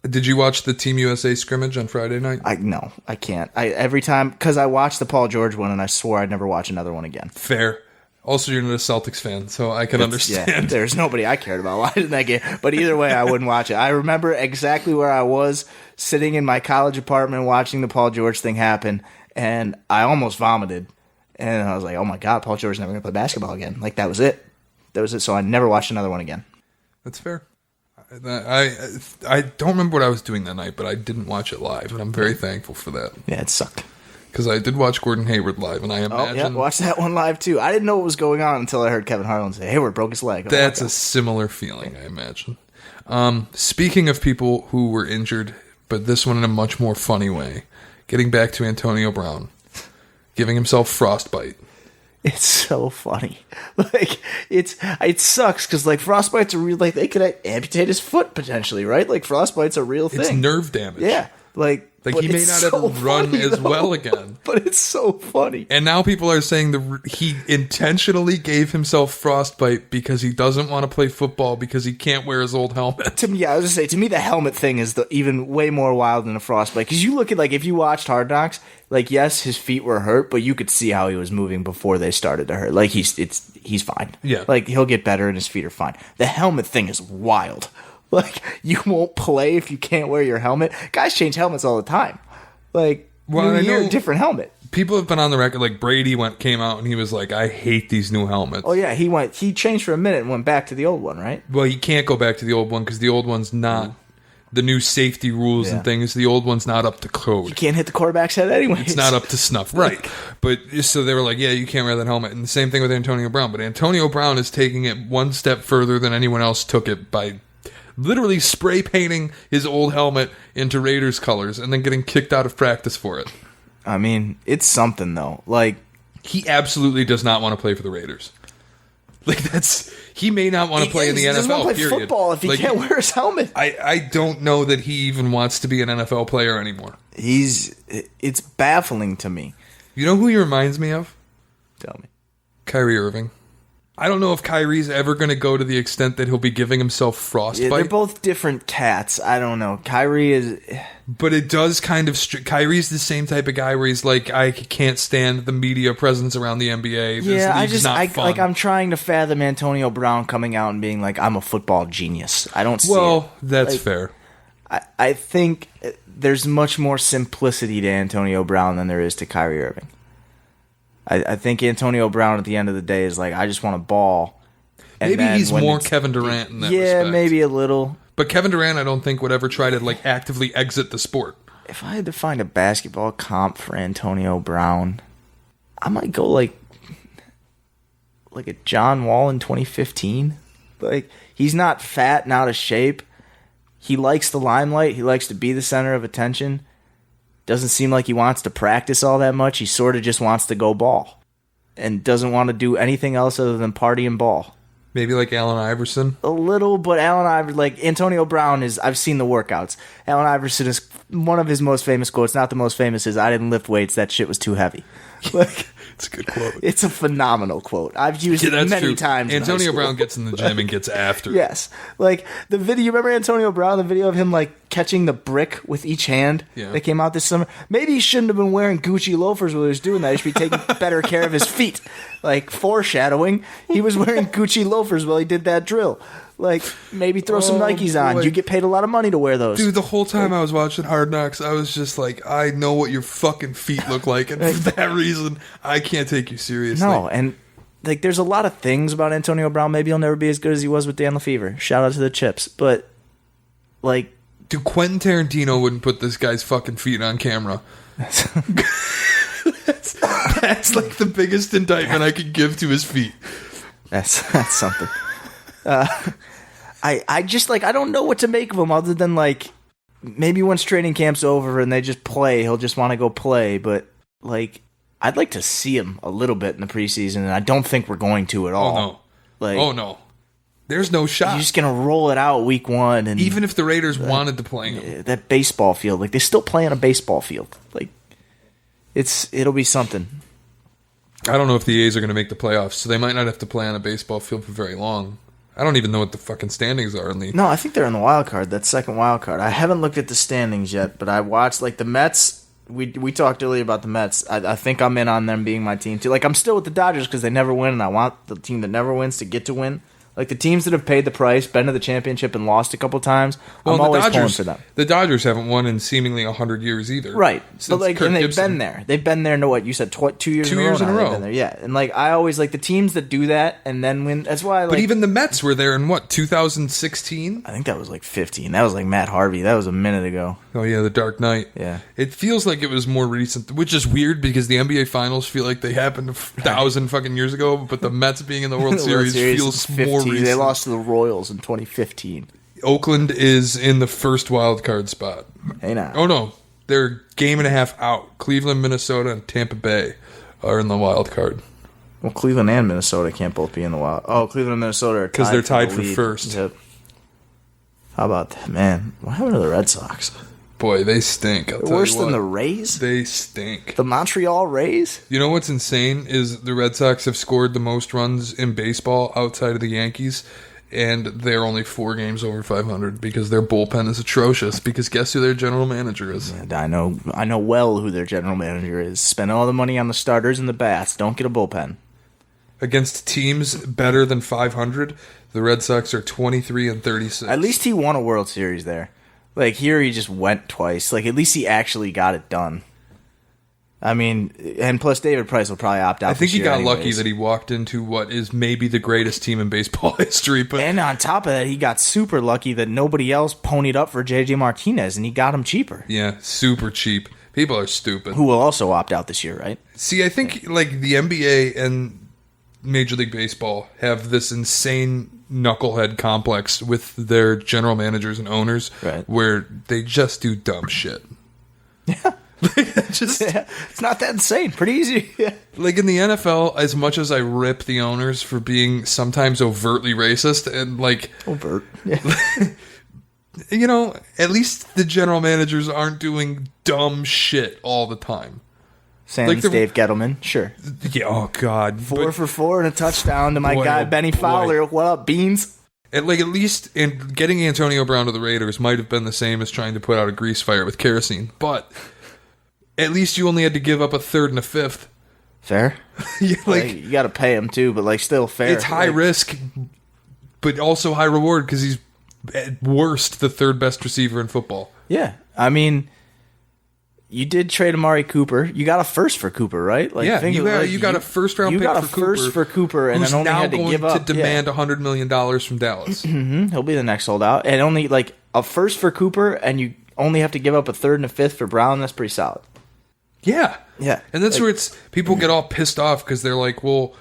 Did you watch the Team USA scrimmage on Friday night? No, I can't. Every time, because I watched the Paul George one, and I swore I'd never watch another one again. Fair. Also, you're not a Celtics fan, so I can understand. Yeah, there's nobody I cared about watching that game. But either way, I wouldn't watch it. I remember exactly where I was sitting in my college apartment watching the Paul George thing happen, and I almost vomited. And I was like, oh my God, Paul George's never going to play basketball again. Like, that was it. That was it. So I never watched another one again. That's fair. I don't remember what I was doing that night, but I didn't watch it live, and I'm very thankful for that. Yeah, it sucked. Because I did watch Gordon Hayward live, and I imagine... Oh, yeah, watched that one live, too. I didn't know what was going on until I heard Kevin Harlan say, Hayward broke his leg. That's a similar feeling, I imagine. Speaking of people who were injured, but this one in a much more funny way, getting back to Antonio Brown, giving himself frostbite. It's so funny. Like, it sucks, because, like, frostbite's a real... Like, they could amputate his foot, potentially, right? Like, frostbite's a real thing. It's nerve damage. Yeah, like he may not ever run as well again. But it's so funny. And now people are saying he intentionally gave himself frostbite because he doesn't want to play football because he can't wear his old helmet. To me, I was going to say, to me, the helmet thing is even way more wild than a frostbite. Because you look at, like, if you watched Hard Knocks, like, yes, his feet were hurt, but you could see how he was moving before they started to hurt. Like, he's fine. Yeah. Like, he'll get better and his feet are fine. The helmet thing is wild. Like, you won't play if you can't wear your helmet. Guys change helmets all the time. Like, new year, different helmet. people have been on the record, like Brady came out and he was like, I hate these new helmets. Oh yeah, he changed for a minute and went back to the old one, right? Well, you can't go back to the old one because the old one's not the new safety rules and things. The old one's not up to code. You can't hit the quarterback's head anyway. It's not up to snuff, right? But so they were like, yeah, you can't wear that helmet. And the same thing with Antonio Brown. But Antonio Brown is taking it one step further than anyone else took it by literally spray painting his old helmet into Raiders colors and then getting kicked out of practice for it. I mean, it's something though. Like, he absolutely does not want to play for the Raiders. Like, he may not want to play in the NFL. He doesn't want to play period. football if he can't wear his helmet. I don't know that he even wants to be an NFL player anymore. It's baffling to me. You know who he reminds me of? Tell me. Kyrie Irving. I don't know if Kyrie's ever going to go to the extent that he'll be giving himself frostbite. Yeah, they're both different cats. I don't know. Kyrie is... But it does kind of... Kyrie's the same type of guy where he's like, I can't stand the media presence around the NBA. This league's not fun. I'm trying to fathom Antonio Brown coming out and being like, I'm a football genius. I don't see it. Well, that's fair. I think there's much more simplicity to Antonio Brown than there is to Kyrie Irving. I think Antonio Brown at the end of the day is like, I just want to ball. And maybe he's more Kevin Durant in that respect. Yeah, maybe a little. But Kevin Durant, I don't think would ever try to actively exit the sport. If I had to find a basketball comp for Antonio Brown, I might go like a John Wall in 2015. Like, he's not fat and out of shape. He likes the limelight. He likes to be the center of attention. Doesn't seem like he wants to practice all that much. He sort of just wants to go ball and doesn't want to do anything else other than party and ball. Maybe like Allen Iverson? A little, but Allen Iverson, like Antonio Brown is, I've seen the workouts. Allen Iverson is one of his most famous quotes, not the most famous, is, I didn't lift weights, that shit was too heavy. Like, it's a good quote. It's a phenomenal quote. I've used it many times. Antonio Brown gets in the gym and gets after. Yes. Like, the video, you remember Antonio Brown, the video of him, like, catching the brick with each hand that came out this summer? Maybe he shouldn't have been wearing Gucci loafers while he was doing that. He should be taking better care of his feet. Like, foreshadowing, he was wearing Gucci loafers while he did that drill. Like, maybe throw some Nikes on. You get paid a lot of money to wear those. Dude, the whole time I was watching Hard Knocks, I was just like, I know what your fucking feet look like, and for that reason, I can't take you seriously. No, and like, there's a lot of things about Antonio Brown. Maybe he'll never be as good as he was with Dan Lefevre. Shout out to the Chips. But, like... Dude, Quentin Tarantino wouldn't put this guy's fucking feet on camera. That's like the biggest indictment I could give to his feet. That's something. I just, like, I don't know what to make of him other than, like, maybe once training camp's over and they just play, he'll just want to go play. But, like, I'd like to see him a little bit in the preseason, and I don't think we're going to at all. Oh, no. Like, oh, no. There's no shot. You're just going to roll it out week one. And even if the Raiders wanted to play him. That baseball field. Like, they still play on a baseball field. Like, it'll be something. I don't know if the A's are going to make the playoffs, so they might not have to play on a baseball field for very long. I don't even know what the fucking standings are in the... No, I think they're in the wild card, that second wild card. I haven't looked at the standings yet, but I watched, like, the Mets. We talked earlier about the Mets. I think I'm in on them being my team, too. Like, I'm still with the Dodgers because they never win, and I want the team that never wins to get to win. Like, the teams that have paid the price, been to the championship, and lost a couple times, I'm always pulling for them. The Dodgers haven't won in seemingly 100 years either. Right. But, like, and they've been there. They've been there, what, you said 2 years in a row? 2 years in a row. They've been there, yeah. And, like, I always, like, the teams that do that and then win, that's why, like... But even the Mets were there in, 2016? I think that was, like, 15. That was, like, Matt Harvey. That was a minute ago. Oh, yeah, the Dark Knight. Yeah. It feels like it was more recent, which is weird because the NBA Finals feel like they happened 1,000 fucking years ago, but the Mets being in the World Series feels more recent. They lost to the Royals in 2015. Oakland is in the first wild card spot. Hey now. Oh no, they're game and a half out. Cleveland, Minnesota, and Tampa Bay are in the wild card. Well, Cleveland and Minnesota can't both be in the wild. Oh, Cleveland and Minnesota are tied because they're tied for lead. first. Yep. How about that, man? What happened to the Red Sox? Boy, they stink. They're worse than the Rays? They stink. The Montreal Rays? You know what's insane is the Red Sox have scored the most runs in baseball outside of the Yankees, and they're only 4 games over 500 because their bullpen is atrocious. Because guess who their general manager is? And I know well who their general manager is. Spend all the money on the starters and the bats. Don't get a bullpen. Against teams better than 500, the Red Sox are 23-36. At least he won a World Series there. Like, here he just went twice. Like, at least he actually got it done. I mean, and plus David Price will probably opt out. I think he got lucky anyways. that he walked into what is maybe the greatest team in baseball history. But And on top of that, he got super lucky that nobody else ponied up for J.J. Martinez, and he got him cheaper. yeah, super cheap. People are stupid. Who will also opt out this year, right? See, I think like the NBA and Major League Baseball have this insane knucklehead complex with their general managers and owners, Right. where they just do dumb shit. Yeah. Just It's not that insane. Pretty easy. like in the NFL, as much as I rip the owners for being sometimes overtly racist and like, Overt. Yeah. you know, at least the general managers aren't doing dumb shit all the time. Sans Like the- Dave Gettleman, sure. Yeah, oh god. 4 for 4 and a touchdown to my Boy, guy oh Benny boy. Fowler. What up, Beans? At least in getting Antonio Brown to the Raiders might have been the same as trying to put out a grease fire with kerosene, but at least you only had to give up a third and a fifth. Fair. Yeah, Like, you got to pay him too, but like still fair. it's high Like, risk, but also high reward because he's at worst the third best receiver in football. Yeah, I mean, you did trade Amari Cooper. You got a first for Cooper, right? Like, Yeah, think you of it, got, like, you got a first round you pick got a for Cooper, first for Cooper, and who's then only now had to going give up to demand $100 million from Dallas. He'll be the next holdout, and only like a first for Cooper, and you only have to give up a third and a fifth for Brown. That's pretty solid. Yeah. Yeah. And that's Like- where it's people get all pissed off because they're like, well,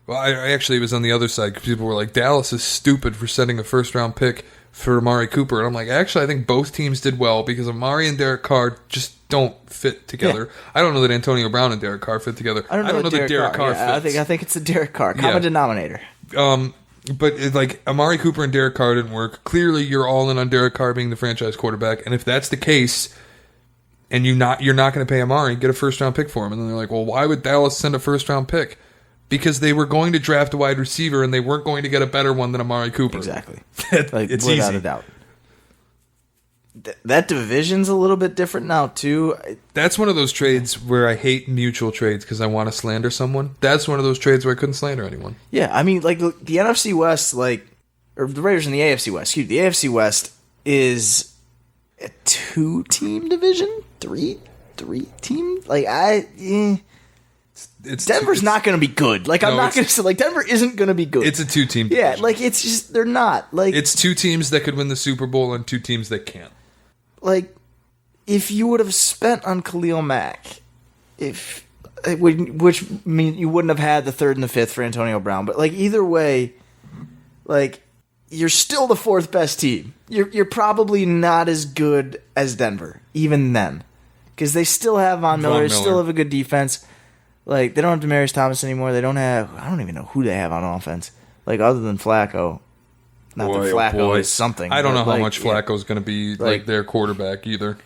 I actually was on the other side because people were like, Dallas is stupid for sending a first round pick for Amari Cooper. And I'm like, actually, I think both teams did well because Amari and Derek Carr just don't fit together. I don't know that Antonio Brown and Derek Carr fit together. I don't know that Derek Carr fits. fits. I think it's the Derek Carr common Yeah. denominator. But like Amari Cooper and Derek Carr didn't work. Clearly, you're all in on Derek Carr being the franchise quarterback. And if that's the case, and you're not going to pay Amari, get a first round pick for him. And then they're like, well, why would Dallas send a first round pick? Because they were going to draft a wide receiver, and they weren't going to get a better one than Amari Cooper. Exactly. Like, it's without easy. a doubt. That division's a little bit different now too. That's one of those trades where I hate mutual trades because I want to slander someone. That's one of those trades where I couldn't slander anyone. Yeah, I mean, like the NFC West, like, or the Raiders in the AFC West. Excuse me, the AFC West is a 2-team division, three team. Like Denver's not going to be good. Like I'm not going to say like Denver isn't going to be good. It's a 2-team yeah, division. like it's just they're not like It's 2 teams that could win the Super Bowl and 2 teams that can't. like if you would have spent on Khalil Mack, which means you wouldn't have had the third and the fifth for Antonio Brown, but like either way, like you're still the 4th best team. You're probably not as good as Denver even then, because they still have Von Miller, still have a good defense. Like they don't have Demaryius Thomas anymore. They don't have I don't even know who they have on offense. Like other than Flacco. Not that Flacco is something. I don't know but, how like, much Flacco's going to be like their quarterback either.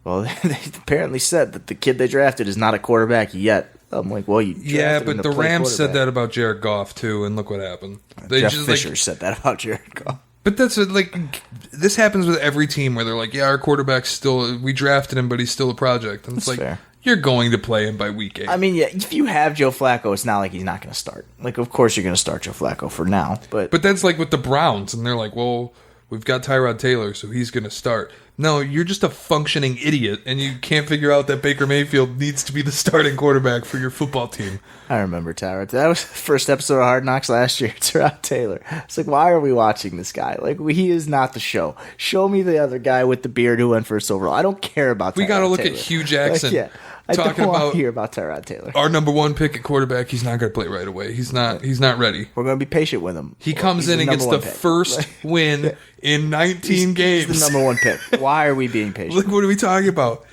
Well, they apparently said that the kid they drafted is not a quarterback yet. I'm like, well, you drafted him but to the play Rams said quarterback. that about Jared Goff too, and look what happened. They Jeff just Fisher said that about Jared Goff. But that's like this happens with every team where they're like, yeah, our quarterback's still we drafted him, but he's still a project, and it's That's like fair. you're going to play him by week 8. I mean, yeah, if you have Joe Flacco, it's not like he's not going to start. Like, of course you're going to start Joe Flacco for now, but that's like with the Browns, and they're like, well, we've got Tyrod Taylor, so he's going to start. No, you're just a functioning idiot, and you can't figure out that Baker Mayfield needs to be the starting quarterback for your football team. I remember Tyrod. That was the first episode of Hard Knocks last year. Tyrod Taylor. It's like, why are we watching this guy? Like, he is not the show. Show me the other guy with the beard who went first overall. I don't care about. We got to Tyrod look Taylor. at Hugh Jackson. Like, yeah, I talking don't want about to hear about Tyrod Taylor. our number 1 pick at quarterback. He's not going to play right away. He's not ready. We're going to be patient with him. He comes in and gets the first win in 19 games. He's the number 1 pick. Why are we being patient? Look, what are we talking about?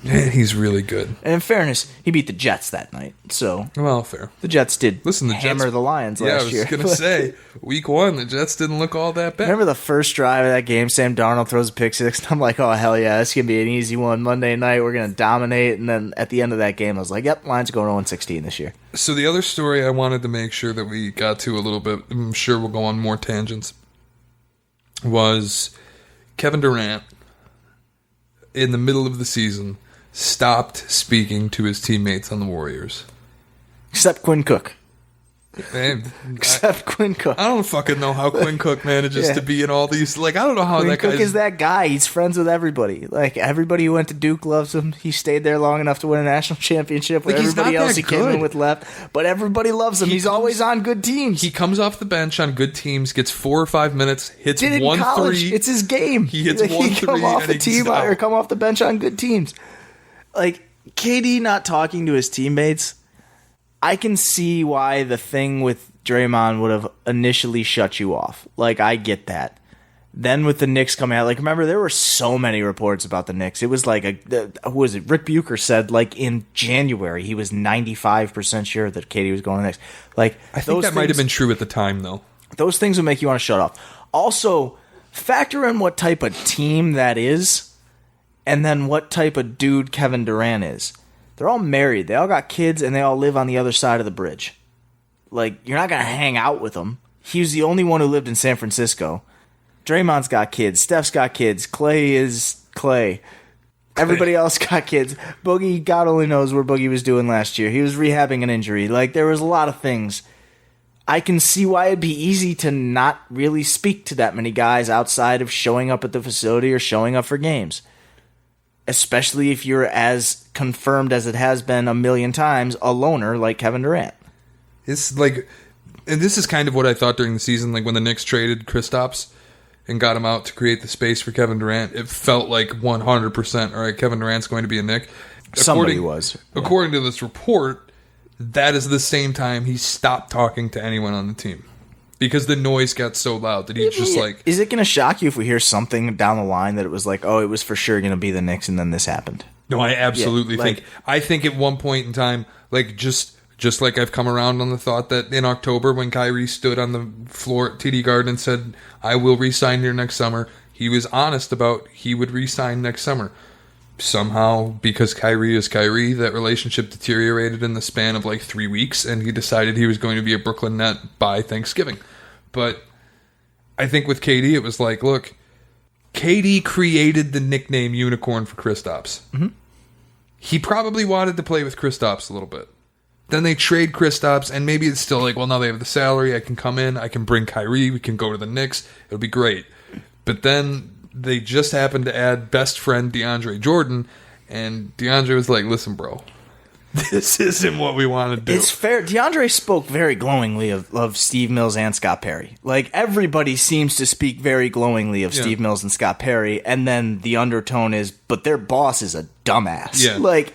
Man, he's really good. And in fairness, he beat the Jets that night. So Well, fair. the Jets did Listen, the hammer Jets, the Lions Yeah, I last was year. going to say, week 1, the Jets didn't look all that bad. Remember the first drive of that game? Sam Darnold throws a pick six. And I'm like, oh, hell yeah, this is going to be an easy one. Monday night, we're going to dominate. And then at the end of that game, I was like, yep, Lions going 0-16 this year. So the other story I wanted to make sure that we got to a little bit, I'm sure we'll go on more tangents, was Kevin Durant, in the middle of the season, stopped speaking to his teammates on the Warriors. Except Quinn Cook. Man, Except Quinn Cook. I don't fucking know how Quinn Cook manages to be in all these. Like, I don't know how Quinn that guy Cook is that guy. He's friends with everybody. Like, everybody who went to Duke loves him. He stayed there long enough to win a national championship. Where Like, he's everybody not else that he came in good. with left. But everybody loves him. He's always on good teams. He comes off the bench on good teams, gets 4 or 5 minutes, hits did it in 1 college. 3. It's his game. He hits Like, 1 he 3 come off and the he's team out. or come off the bench on good teams. Like, KD not talking to his teammates, I can see why the thing with Draymond would have initially shut you off. Like, I get that. Then with the Knicks coming out, like, remember, there were so many reports about the Knicks. It was like, who was it? Rick Bucher said, like, in January, he was 95% sure that KD was going to the Knicks. Like, I think that might have been true at the time, though. Those things would make you want to shut off. Also, factor in what type of team that is, and then what type of dude Kevin Durant is. They're all married. They all got kids, and they all live on the other side of the bridge. Like, you're not going to hang out with them. He was the only one who lived in San Francisco. Draymond's got kids. Steph's got kids. Clay is Clay. Everybody else got kids. Boogie, God only knows where Boogie was doing last year. He was rehabbing an injury. Like, there was a lot of things. I can see why it'd be easy to not really speak to that many guys outside of showing up at the facility or showing up for games. Especially if you're as confirmed as it has been a million times, a loner like Kevin Durant. It's like, and this is kind of what I thought during the season, like when the Knicks traded Kristaps and got him out to create the space for Kevin Durant. It felt like 100%, all right, Kevin Durant's going to be a Knick. Somebody was. Yeah. According to this report, that is the same time he stopped talking to anyone on the team. Because the noise got so loud that he's just like... Is it going to shock you if we hear something down the line that it was like, oh, it was for sure going to be the Knicks and then this happened? No, I absolutely Yeah, like- think... I think at one point in time, like just like I've come around on the thought that in October when Kyrie stood on the floor at TD Garden and said, I will re-sign here next summer, he was honest about he would re-sign next summer. Somehow, because Kyrie is Kyrie, that relationship deteriorated in the span of like 3 weeks, and he decided he was going to be a Brooklyn Net by Thanksgiving. But I think with KD, it was like, look, KD created the nickname Unicorn for Kristaps. Mm-hmm. He probably wanted to play with Kristaps a little bit. Then they trade Kristaps, and maybe it's still like, well, now they have the salary. I can come in. I can bring Kyrie. We can go to the Knicks. It'll be great. But then they just happened to add best friend DeAndre Jordan, and DeAndre was like, listen, bro, this isn't what we want to do. It's fair. DeAndre spoke very glowingly of Steve Mills and Scott Perry. Like, everybody seems to speak very glowingly of Steve Mills and Scott Perry, and then the undertone is, but their boss is a dumbass. Yeah. Like,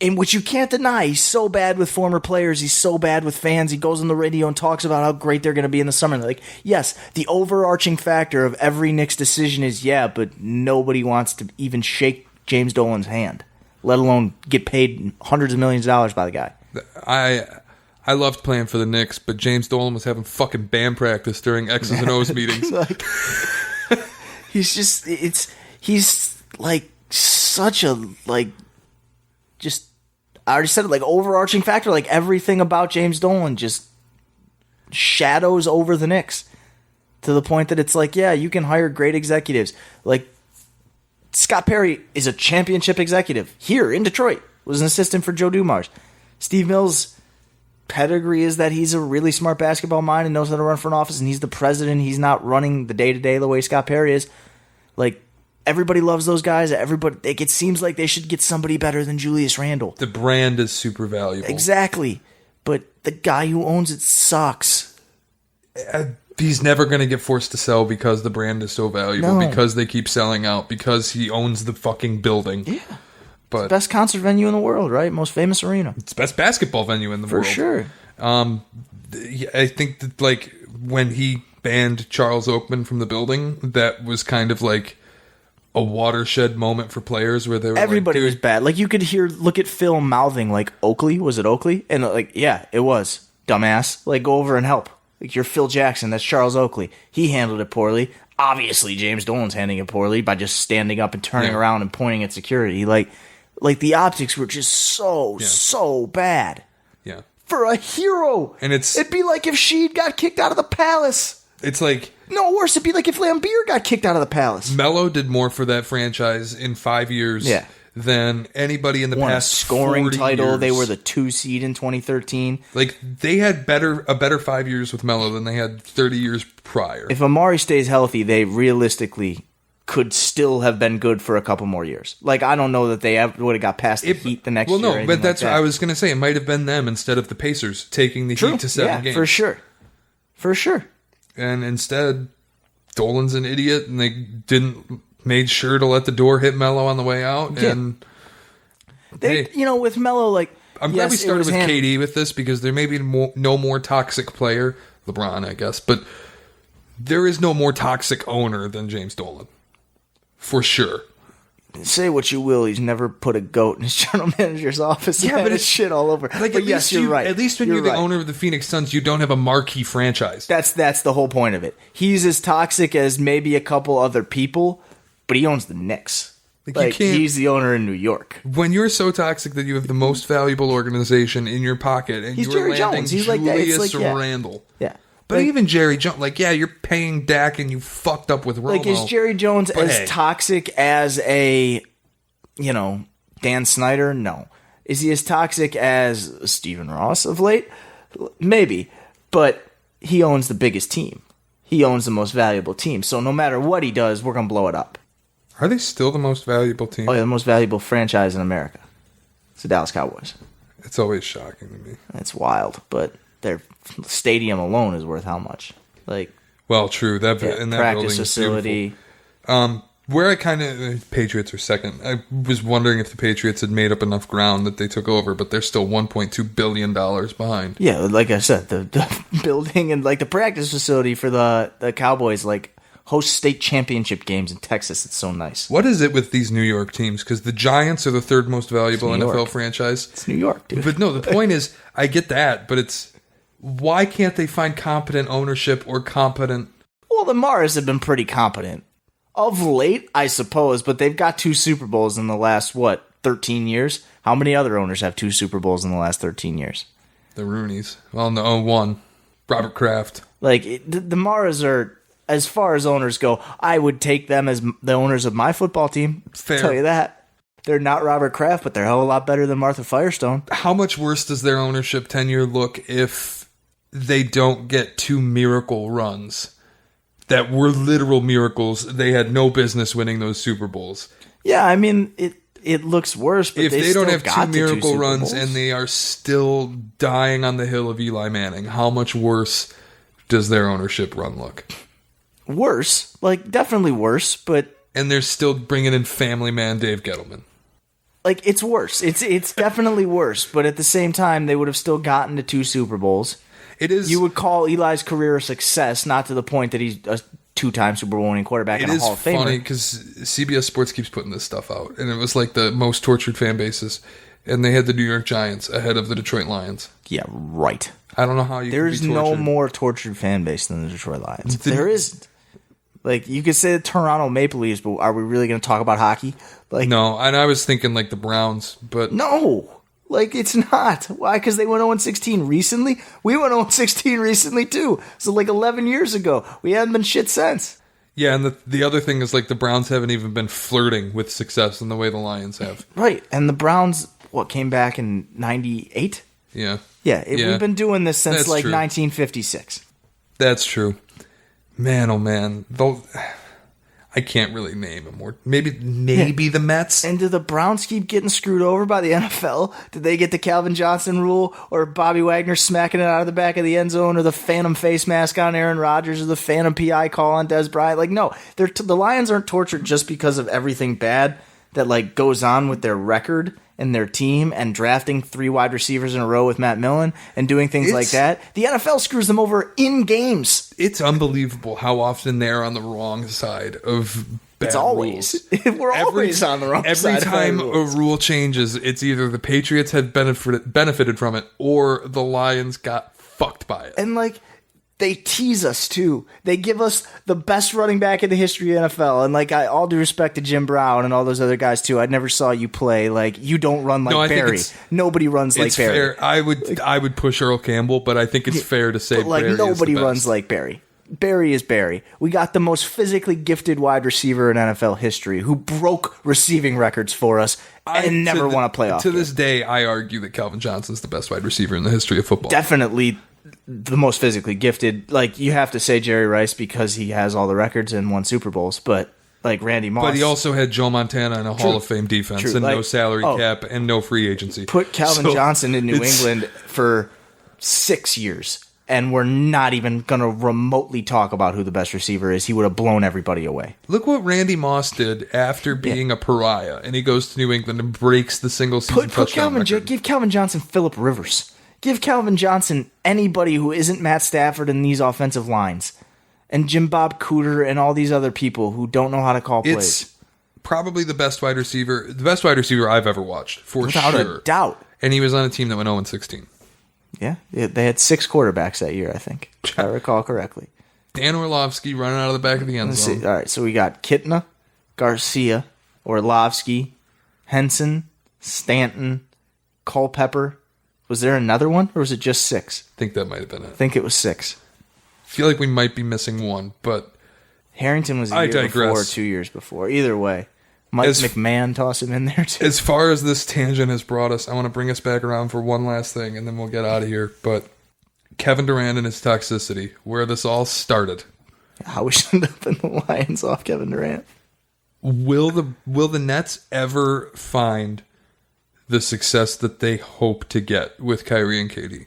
in which you can't deny. He's so bad with former players. He's so bad with fans. He goes on the radio and talks about how great they're going to be in the summer. Like, yes, the overarching factor of every Knicks decision is, but nobody wants to even shake James Dolan's hand, let alone get paid hundreds of millions of dollars by the guy. I loved playing for the Knicks, but James Dolan was having fucking band practice during X's and O's meetings. Like, he's like such a, like, just, I already said it, like, overarching factor. Like, everything about James Dolan just shadows over the Knicks to the point that it's like, you can hire great executives. Like, Scott Perry is a championship executive here in Detroit, was an assistant for Joe Dumars. Steve Mills' pedigree is that he's a really smart basketball mind and knows how to run front office, and he's the president. He's not running the day-to-day the way Scott Perry is. Like, everybody loves those guys. Everybody, like, it seems like they should get somebody better than Julius Randle. The brand is super valuable. Exactly. But the guy who owns it sucks. He's never going to get forced to sell because the brand is so valuable, because they keep selling out, because he owns the fucking building. Yeah. But it's the best concert venue in the world, right? Most famous arena. It's the best basketball venue in the world. For sure. I think that, like, when he banned Charles Oakman from the building, that was kind of like a watershed moment for players where they were everybody like, was bad. Like, you could look at Phil mouthing, like, Oakley. Was it Oakley? And, like, yeah, it was. Dumbass. Like, go over and help. Like, you're Phil Jackson. That's Charles Oakley. He handled it poorly. Obviously, James Dolan's handling it poorly by just standing up and turning around and pointing at security. Like, the optics were just so bad. Yeah. For a hero. And it'd be like if Sheed got kicked out of the Palace. It's like... No, worse, it'd be like if Lambeer got kicked out of the Palace. Melo did more for that franchise in 5 years than anybody in the Won past a scoring 40 title. years. They were the 2 seed in 2013. Like, they had a better 5 years with Melo than they had 30 years prior. If Amari stays healthy, they realistically could still have been good for a couple more years. Like, I don't know that they would have got past the Heat the next year. Well, no, but that's like what I was going to say. It might have been them instead of the Pacers taking the Heat to 7 games. For sure. For sure. And instead, Dolan's an idiot, and they made sure to let the door hit Melo on the way out. Yeah. And They, with Melo, like, I'm glad we started with KD with this, because there may be no more toxic player, LeBron, I guess, but there is no more toxic owner than James Dolan. For sure. Say what you will, he's never put a goat in his general manager's office. Yeah, but it's shit all over. Like, but yes, you're right. At least when you're the owner of the Phoenix Suns, you don't have a marquee franchise. That's the whole point of it. He's as toxic as maybe a couple other people, but he owns the Knicks. Like he's the owner in New York. When you're so toxic that you have the most valuable organization in your pocket, and he's you're Jerry landing Jones. He's like that. It's Julius like, yeah. Randle. Yeah. But even Jerry Jones, you're paying Dak and you fucked up with Romo. Like, is Jerry Jones as toxic as a, Dan Snyder? No. Is he as toxic as Stephen Ross of late? Maybe. But he owns the biggest team. He owns the most valuable team. So no matter what he does, we're going to blow it up. Are they still the most valuable team? Oh, yeah, the most valuable franchise in America. It's the Dallas Cowboys. It's always shocking to me. It's wild, but their stadium alone is worth how much? Well, true. That practice facility. Where I kind of Patriots are second. I was wondering if the Patriots had made up enough ground that they took over, but they're still $1.2 billion behind. Yeah, like I said, the building and the practice facility for the Cowboys host state championship games in Texas. It's so nice. What is it with these New York teams? Because the Giants are the third most valuable NFL franchise. It's New York, dude. But no, the point is, I get that, but it's why can't they find competent ownership or competent? Well, the Maras have been pretty competent of late, I suppose, but they've got 2 Super Bowls in the last 13 years. How many other owners have 2 Super Bowls in the last 13 years? The Rooneys. Well, no, one. Robert Kraft. The Maras are, as far as owners go, I would take them as the owners of my football team. Fair. I'll tell you that. They're not Robert Kraft, but they're a hell of a lot better than Martha Firestone. How much worse does their ownership tenure look if they don't get 2 miracle runs that were literal miracles? They had no business winning those Super Bowls. Yeah, I mean, it looks worse, but if they don't have 2 miracle runs Bowls. And they are still dying on the hill of Eli Manning, how much worse does their ownership run look? Worse, definitely worse, but... And they're still bringing in family man Dave Gettleman. It's worse. It's definitely worse, but at the same time, they would have still gotten to 2 Super Bowls. It is. You would call Eli's career a success, not to the point that he's a 2-time Super Bowl winning quarterback and a Hall of Famer. It is funny because CBS Sports keeps putting this stuff out, and it was the most tortured fan bases, and they had the New York Giants ahead of the Detroit Lions. Yeah, right. I don't know how you. There's can be tortured. no more tortured fan base than the Detroit Lions. There isn't. You could say the Toronto Maple Leafs, but are we really going to talk about hockey? No, and I was thinking the Browns, but no. It's not. Why? Because they went 0-16 recently? We went 0-16 recently, too. So, 11 years ago. We haven't been shit since. Yeah, and the other thing is, the Browns haven't even been flirting with success in the way the Lions have. Right. And the Browns, came back in 98? Yeah. Yeah, we've been doing this since, That's true. 1956. That's true. Man, oh man. I can't really name them. Maybe the Mets. And do the Browns keep getting screwed over by the NFL? Did they get the Calvin Johnson rule, or Bobby Wagner smacking it out of the back of the end zone, or the phantom face mask on Aaron Rodgers, or the phantom PI call on Des Bryant? No, the Lions aren't tortured just because of everything bad that goes on with their record and their team and drafting 3 wide receivers in a row with Matt Millen and doing things like that. The NFL screws them over in games. It's unbelievable how often they're on the wrong side of bad It's always. rules. We're always on the wrong side. Every time a rule changes, it's either the Patriots have benefited from it or the Lions got fucked by it. And they tease us too. They give us the best running back in the history of NFL. And all due respect to Jim Brown and all those other guys too, I never saw you play. You don't run like Barry. Nobody runs like Barry. Fair. I would push Earl Campbell, but I think it's fair to say Barry nobody is the runs best. like Barry. Barry is Barry. We got the most physically gifted wide receiver in NFL history who broke receiving records for us and never won a playoff To game. this day, I argue that Calvin Johnson's the best wide receiver in the history of football. Definitely the most physically gifted. Like, you have to say Jerry Rice because he has all the records and won Super Bowls, but like Randy Moss. But he also had Joe Montana and a Hall of Fame defense and no salary cap and no free agency. Put Calvin Johnson in New England for 6 years, and we're not even going to remotely talk about who the best receiver is. He would have blown everybody away. Look what Randy Moss did after being a pariah, and he goes to New England and breaks the single season touchdown record. Give Calvin Johnson Phillip Rivers. Give Calvin Johnson anybody who isn't Matt Stafford in these offensive lines. And Jim Bob Cooter and all these other people who don't know how to call plays. It's probably the best wide receiver I've ever watched, for Without sure. a doubt. And he was on a team that went 0-16. Yeah, they had 6 quarterbacks that year, I think, if I recall correctly. Dan Orlovsky running out of the back of the end zone. All right, so we got Kitna, Garcia, Orlovsky, Henson, Stanton, Culpepper. Was there another one, or was it just 6? I think that might have been it. I think it was 6. I feel like we might be missing one, but Harrington was a year before, 2 years before. Either way, Mike McMahon toss him in there too. As far as this tangent has brought us, I want to bring us back around for one last thing, and then we'll get out of here. But Kevin Durant and his toxicity, where this all started. How we should have been the Lions off Kevin Durant. Will the Nets ever find the success that they hope to get with Kyrie and KD?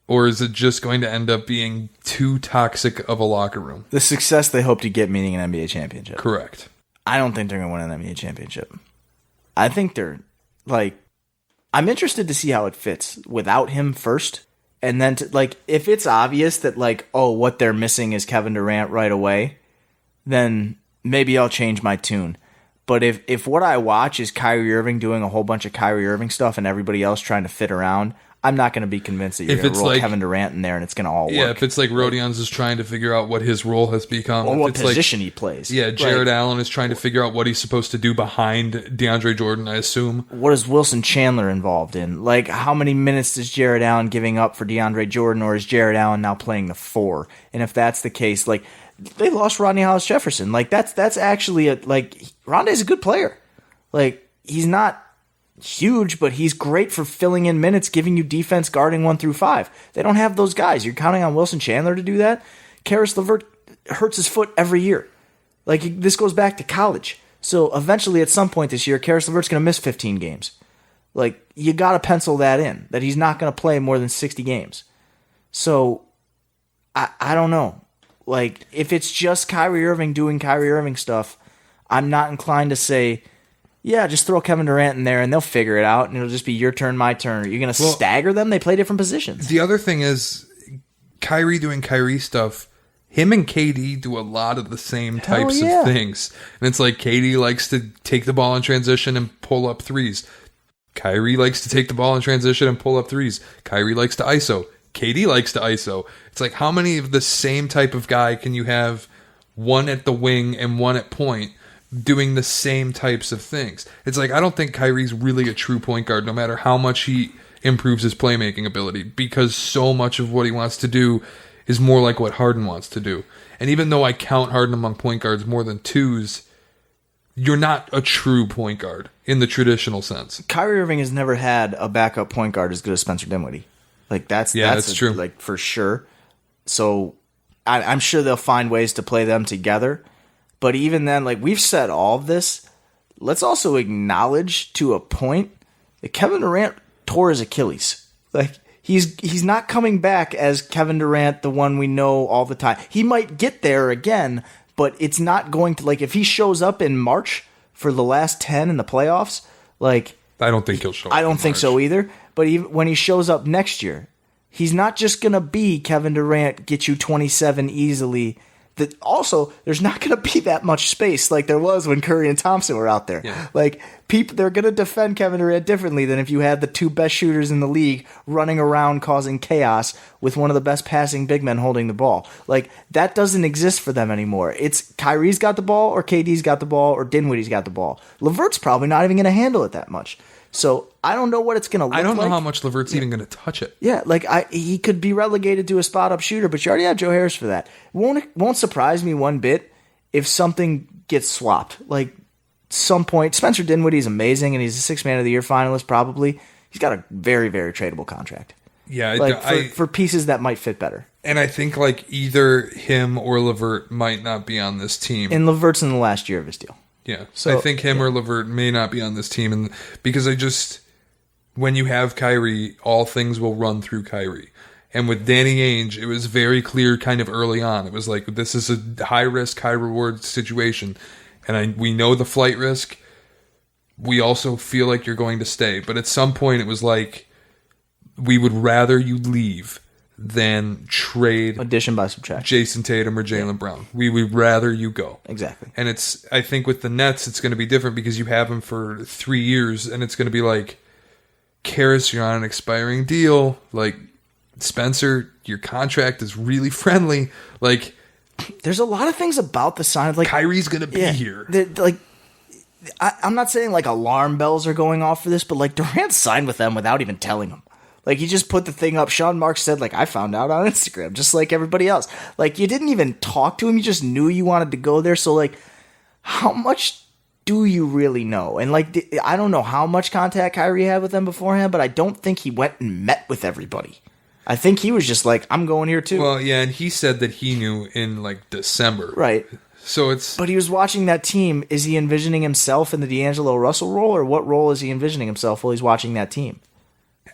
Or is it just going to end up being too toxic of a locker room? The success they hope to get, meaning an NBA championship. Correct. I don't think they're going to win an NBA championship. I think they're, I'm interested to see how it fits without him first. And then, if it's obvious that, what they're missing is Kevin Durant right away, then maybe I'll change my tune. But if what I watch is Kyrie Irving doing a whole bunch of Kyrie Irving stuff and everybody else trying to fit around, I'm not going to be convinced that you're going to roll Kevin Durant in there and it's going to all work. Yeah, if it's like Rodion's is trying to figure out what his role has become. Or what position he plays. Yeah, Jared Allen is trying to figure out what he's supposed to do behind DeAndre Jordan, I assume. What is Wilson Chandler involved in? How many minutes is Jared Allen giving up for DeAndre Jordan, or is Jared Allen now playing the 4? And if that's the case, they lost Rodney Hollis-Jefferson. That's actually Rondé's a good player. He's not huge, but he's great for filling in minutes, giving you defense, guarding 1 through 5. They don't have those guys. You're counting on Wilson Chandler to do that? Karis LeVert hurts his foot every year. This goes back to college. So eventually, at some point this year, Karis LeVert's going to miss 15 games. You got to pencil that in, that he's not going to play more than 60 games. So, I don't know. If it's just Kyrie Irving doing Kyrie Irving stuff, I'm not inclined to say, yeah, just throw Kevin Durant in there and they'll figure it out and it'll just be your turn, my turn. Are you going to stagger them? They play different positions. The other thing is Kyrie doing Kyrie stuff. Him and KD do a lot of the same types of things. And it's KD likes to take the ball in transition and pull up threes. Kyrie likes to take the ball in transition and pull up threes. Kyrie likes to ISO. KD likes to ISO. It's how many of the same type of guy can you have, one at the wing and one at point, doing the same types of things? It's I don't think Kyrie's really a true point guard, no matter how much he improves his playmaking ability, because so much of what he wants to do is more like what Harden wants to do. And even though I count Harden among point guards more than twos, you're not a true point guard in the traditional sense. Kyrie Irving has never had a backup point guard as good as Spencer Dinwiddie. That's true. For sure. So I'm sure they'll find ways to play them together. But even then, we've said all of this, let's also acknowledge to a point that Kevin Durant tore his Achilles. He's not coming back as Kevin Durant, the one we know all the time. He might get there again, but it's not going to, if he shows up in March for the last 10 in the playoffs, I don't think he'll show up. I don't think so either. But even when he shows up next year, he's not just going to be Kevin Durant, get you 27 easily. Also, there's not going to be that much space like there was when Curry and Thompson were out there. Yeah. People, they're going to defend Kevin Durant differently than if you had the 2 best shooters in the league running around causing chaos with one of the best passing big men holding the ball. That doesn't exist for them anymore. It's Kyrie's got the ball, or KD's got the ball, or Dinwiddie's got the ball. LeVert's probably not even going to handle it that much. So I don't know what it's going to look like. I don't know how much LeVert's even going to touch it. Yeah, he could be relegated to a spot-up shooter, but you already have Joe Harris for that. Won't surprise me one bit if something gets swapped. some point, Spencer Dinwiddie's amazing, and he's a Sixth Man of the Year finalist probably. He's got a very, very tradable contract. Yeah, like for pieces that might fit better. And I think like either him or LeVert might not be on this team. And LeVert's in the last year of his deal. Yeah, so I think him or LeVert may not be on this team, and because when you have Kyrie, all things will run through Kyrie. And with Danny Ainge, it was very clear kind of early on. It was like, this is a high-risk, high-reward situation. And we know the flight risk. We also feel like you're going to stay. But at some point, it was like, we would rather you leave than trade addition by subtraction Jason Tatum or Jaylen Brown. We would rather you go. Exactly. And I think with the Nets, it's going to be different because you have him for 3 years, and it's going to be like, Karras, you're on an expiring deal. Like, Spencer, your contract is really friendly. Like, there's a lot of things about the sign. Like, Kyrie's going to be here. Like, I'm not saying like alarm bells are going off for this, but like Durant signed with them without even telling them. Like, he just put the thing up. Sean Marks said, like, I found out on Instagram, just like everybody else. Like, you didn't even talk to him. You just knew you wanted to go there. So, like, how much do you really know? And, like, I don't know how much contact Kyrie had with them beforehand, but I don't think he went and met with everybody. I think he was just like, I'm going here too. Well, yeah, and he said that he knew in, like, December. Right. So it's... But he was watching that team. Is he envisioning himself in the D'Angelo Russell role, or what role is he envisioning himself while he's watching that team?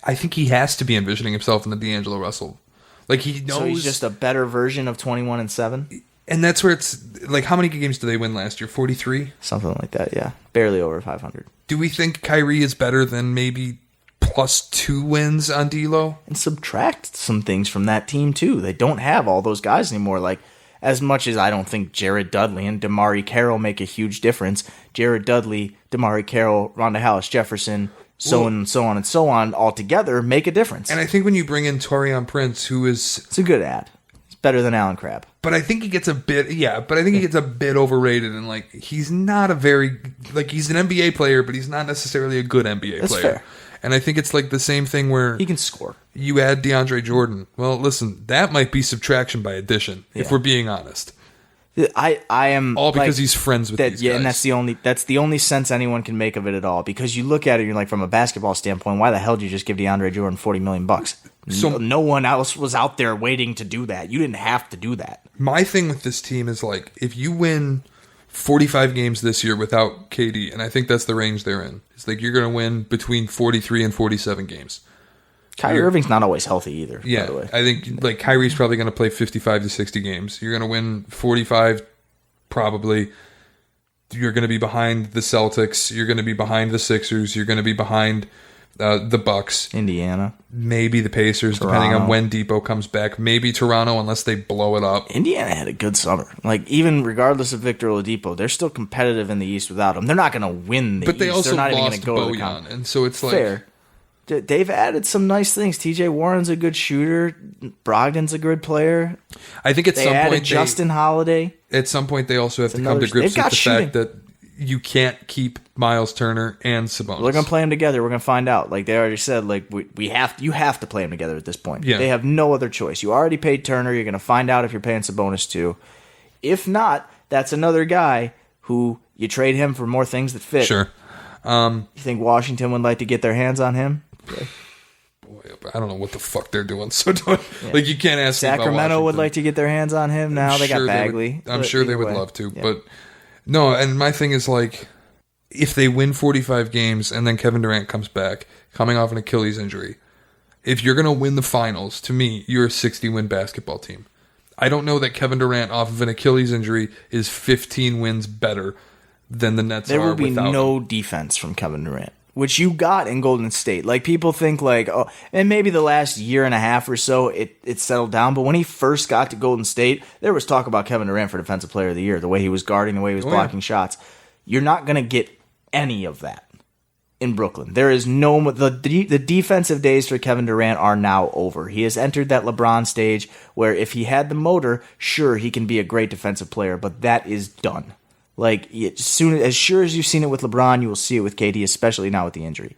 I think he has to be envisioning himself in the D'Angelo Russell. Like, he knows... So he's just a better version of 21-7? And that's where it's... Like, how many games did they win last year? 43? Something like that, yeah. Barely over 500. Do we think Kyrie is better than maybe +2 wins on D'Lo? And subtract some things from that team, too. They don't have all those guys anymore. Like, as much as I don't think Jared Dudley and DeMarre Carroll make a huge difference, Jared Dudley, DeMarre Carroll, Ronda Hollis Jefferson... So on and so on, all together make a difference. And I think when you bring in Taurean Prince, who is... It's a good ad. It's better than Allen Crabbe. But I think he gets a bit... Yeah, but I think he gets a bit overrated. And, like, he's not a very... Like, he's an NBA player, but he's not necessarily a good NBA That's player. Fair. And I think it's, like, the same thing where... He can score. You add DeAndre Jordan. Well, listen, that might be subtraction by addition, if we're being honest. I am all because he's friends with these guys. Yeah, and that's the only sense anyone can make of it at all. Because you look at it, you're like, from a basketball standpoint, why the hell did you just give DeAndre Jordan $40 million? So no one else was out there waiting to do that. You didn't have to do that. My thing with this team is like, if you win 45 games this year without KD, and I think that's the range they're in, it's like you're going to win between 43 and 47 games. Kyrie Irving's not always healthy either, yeah, by the way. I think like Kyrie's probably going to play 55 to 60 games. You're going to win 45 probably. You're going to be behind the Celtics. You're going to be behind the Sixers. You're going to be behind the Bucks. Indiana. Maybe the Pacers, Toronto. depending on when Depot comes back. Maybe Toronto, unless they blow it up. Indiana had a good summer. Like, even regardless of Victor Oladipo, they're still competitive in the East without him. They're not going to win the East. But they also they're not lost even going to go to Bojan, and so it's like... Fair. They've added some nice things. TJ Warren's a good shooter. Brogdon's a good player. I think at some point Justin Holiday. At some point, they also have to come to grips with the fact that you can't keep Miles Turner and Sabonis. They're going to play them together. We're going to find out. Like they already said, like you have to play them together at this point. Yeah. They have no other choice. You already paid Turner. You're going to find out if you're paying Sabonis too. If not, that's another guy who you trade him for more things that fit. Sure. You think Washington would like to get their hands on him? Boy, I don't know what the fuck they're doing. So, like, you can't ask Sacramento would like to get their hands on him now. They got Bagley. I'm sure they would love to. Yeah. But, no, and my thing is, like, if they win 45 games and then Kevin Durant comes back, coming off an Achilles injury, if you're going to win the finals, to me, you're a 60-win basketball team. I don't know that Kevin Durant, off of an Achilles injury, is 15 wins better than the Nets are without him. There will be no defense from Kevin Durant, which you got in Golden State. Like, people think, like, oh, and maybe the last year and a half or so, it settled down. But when he first got to Golden State, there was talk about Kevin Durant for Defensive Player of the Year, the way he was guarding, the way he was blocking shots. You're not going to get any of that in Brooklyn. There is no... The defensive days for Kevin Durant are now over. He has entered that LeBron stage where if he had the motor, sure, he can be a great defensive player, but that is done. Like, as sure as you've seen it with LeBron, you will see it with KD, especially now with the injury.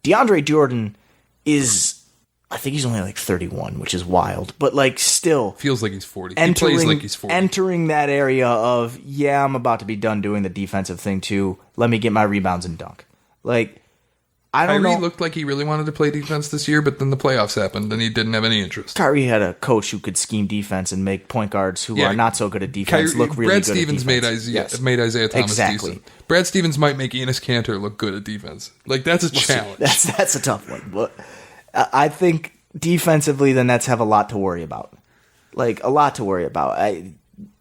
DeAndre Jordan is I think he's only like 31, which is wild. But like still Feels like he's 40. He plays like he's 40. Entering that area of, yeah, I'm about to be done doing the defensive thing too. Let me get my rebounds and dunk. Like, I don't know. Kyrie looked like he really wanted to play defense this year, but then the playoffs happened and he didn't have any interest. Kyrie had a coach who could scheme defense and make point guards who are not so good at defense look really Brad good Stevens at defense. made Isaiah Thomas Exactly. decent. Brad Stevens might make Enes Kanter look good at defense. Like, that's a challenge. That's a tough one. But I think defensively, the Nets have a lot to worry about. Like, a lot to worry about.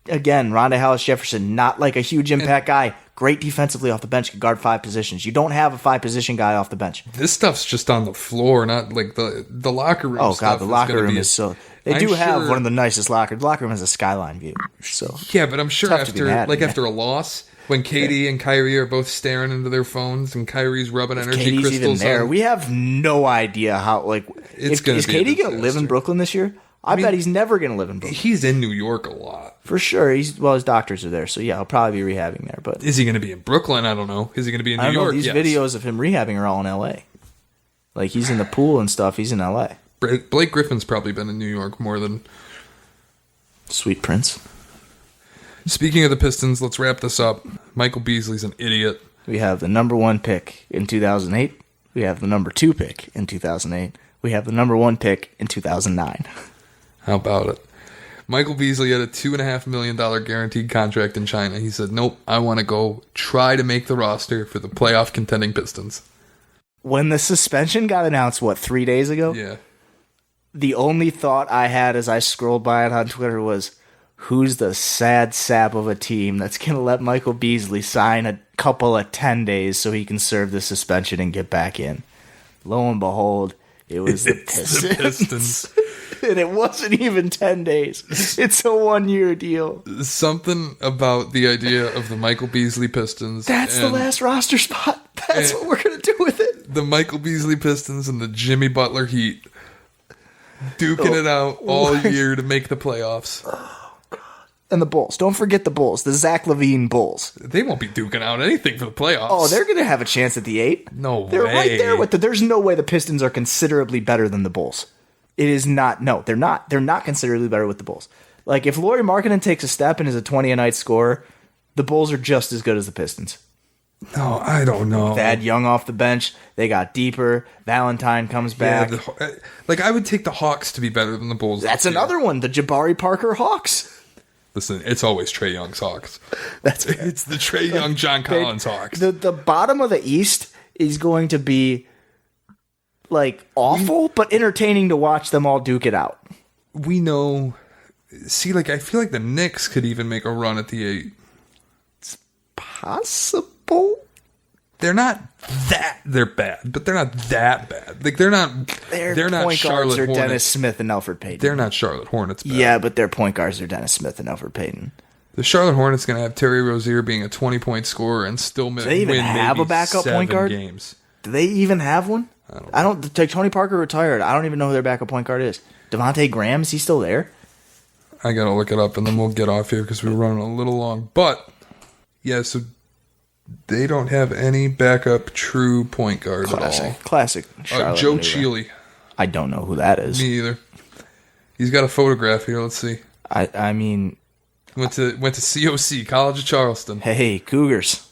Again, Rondae Hollis-Jefferson, not like a huge impact guy. Great defensively off the bench, can guard 5 positions. You don't have a 5-position guy off the bench. This stuff's just on the floor, not like the locker room. Oh, stuff God, the locker room be is so... They I'm do have sure- one of the nicest lockers. The locker room has a skyline view. So Yeah, but I'm sure Tough to be mad, man. after a loss, when Katie and Kyrie are both staring into their phones and Kyrie's rubbing energy Katie's crystals even there. on, We have no idea how, like... It's gonna is be a Katie going to live in disaster. Brooklyn this year? I bet he's never going to live in Brooklyn. he's in New York a lot. For sure. His doctors are there. So, yeah, he'll probably be rehabbing there. But Is he going to be in Brooklyn? I don't know. Is he going to be in I New don't know. York? These Yes. videos of him rehabbing are all in L.A. Like, he's in the pool and stuff. He's in L.A. Blake Griffin's probably been in New York more than... Sweet Prince. Speaking of the Pistons, let's wrap this up. Michael Beasley's an idiot. We have the number 1 pick in 2008. We have the number 2 pick in 2008. We have the number 1 pick in 2009. How about it? Michael Beasley had a $2.5 million guaranteed contract in China. He said, nope, I want to go try to make the roster for the playoff contending Pistons. When the suspension got announced, 3 days ago? Yeah. The only thought I had as I scrolled by it on Twitter was, who's the sad sap of a team that's going to let Michael Beasley sign a couple of 10 days so he can serve the suspension and get back in? Lo and behold, it was the Pistons. The Pistons. And it wasn't even 10 days. It's a 1-year deal. Something about the idea of the Michael Beasley Pistons. That's the and last roster spot. That's what we're going to do with it. the Michael Beasley Pistons and the Jimmy Butler Heat duking it out all year to make the playoffs. And the Bulls. Don't forget the Bulls. The Zach LaVine Bulls. They won't be duking out anything for the playoffs. Oh, they're going to have a chance at the 8. No They're way. right there with there's no way the Pistons are considerably better than the Bulls. It is not. No, they're not. They're not considerably better with the Bulls. Like, if Lauri Markkanen takes a step and is a 20-a-night scorer, the Bulls are just as good as the Pistons. No, I don't know. Thad Young off the bench. They got deeper. Valentine comes back. Like, I would take the Hawks to be better than the Bulls. That's this year. another one. The Jabari Parker Hawks. Listen, it's always Trae Young's Hawks. That's It's the Trae Young, John Collins Hawks. The bottom of the East is going to be like awful, but entertaining to watch them all duke it out. We know. See, like, I feel like the Knicks could even make a run at the 8. Possible. They're not that. They're bad, but they're not that bad. Like, they're not. Their not point guards Charlotte are Hornets. Dennis Smith and Alfred Payton. They're not Charlotte Hornets bad. Yeah, but their point guards are Dennis Smith and Alfred Payton. The Charlotte Hornets going to have Terry Rozier being a 20-point scorer and still win. they even have maybe a backup 7 point guard? games. Do they even have one? I don't. Like, Tony Parker retired. I don't even know who their backup point guard is. Devontae Graham, is he still there? I got to look it up, and then we'll get off here because we're running a little long. But, yeah, so they don't have any backup true point guard at all. Classic. Charlotte Joe maneuver. Cheely. I don't know who that is. Me either. He's got a photograph here. Let's see. I mean, Went to COC, College of Charleston. hey, Cougars.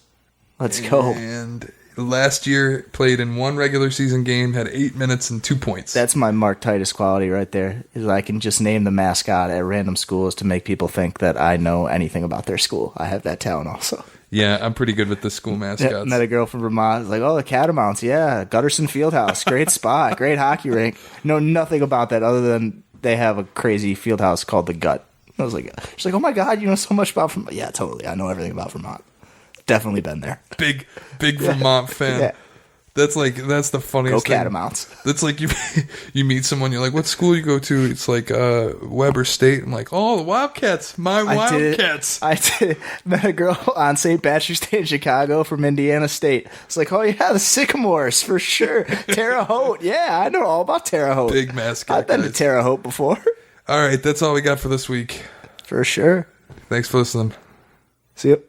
Let's go. And last year played in 1 regular season game, had 8 minutes and 2 points. That's my Mark Titus quality right there. Is I can just name the mascot at random schools to make people think that I know anything about their school. I have that talent also. Yeah, I'm pretty good with the school mascots. Met a girl from Vermont. It's like, oh, the Catamounts. Yeah, Gutterson Fieldhouse. Great spot. Great hockey rink. Know nothing about that other than they have a crazy field house called the Gut. I was like, she's like, oh my God, you know so much about Vermont. Yeah, totally. I know everything about Vermont. Definitely been there. Big Vermont fan. Yeah. That's the Go funniest thing. Catamounts. That's like you meet someone, you're like, what school you go to? It's like Weber State. I'm like, oh, the Wildcats. My Wildcats. I did. Met a girl on St. Patrick's Day in Chicago from Indiana State. It's like, oh yeah, the Sycamores for sure. Terre Haute. Yeah, I know all about Terre Haute. Big mascot. I've been to guys. Terre Haute before. All right, that's all we got for this week. For sure. Thanks for listening. See you.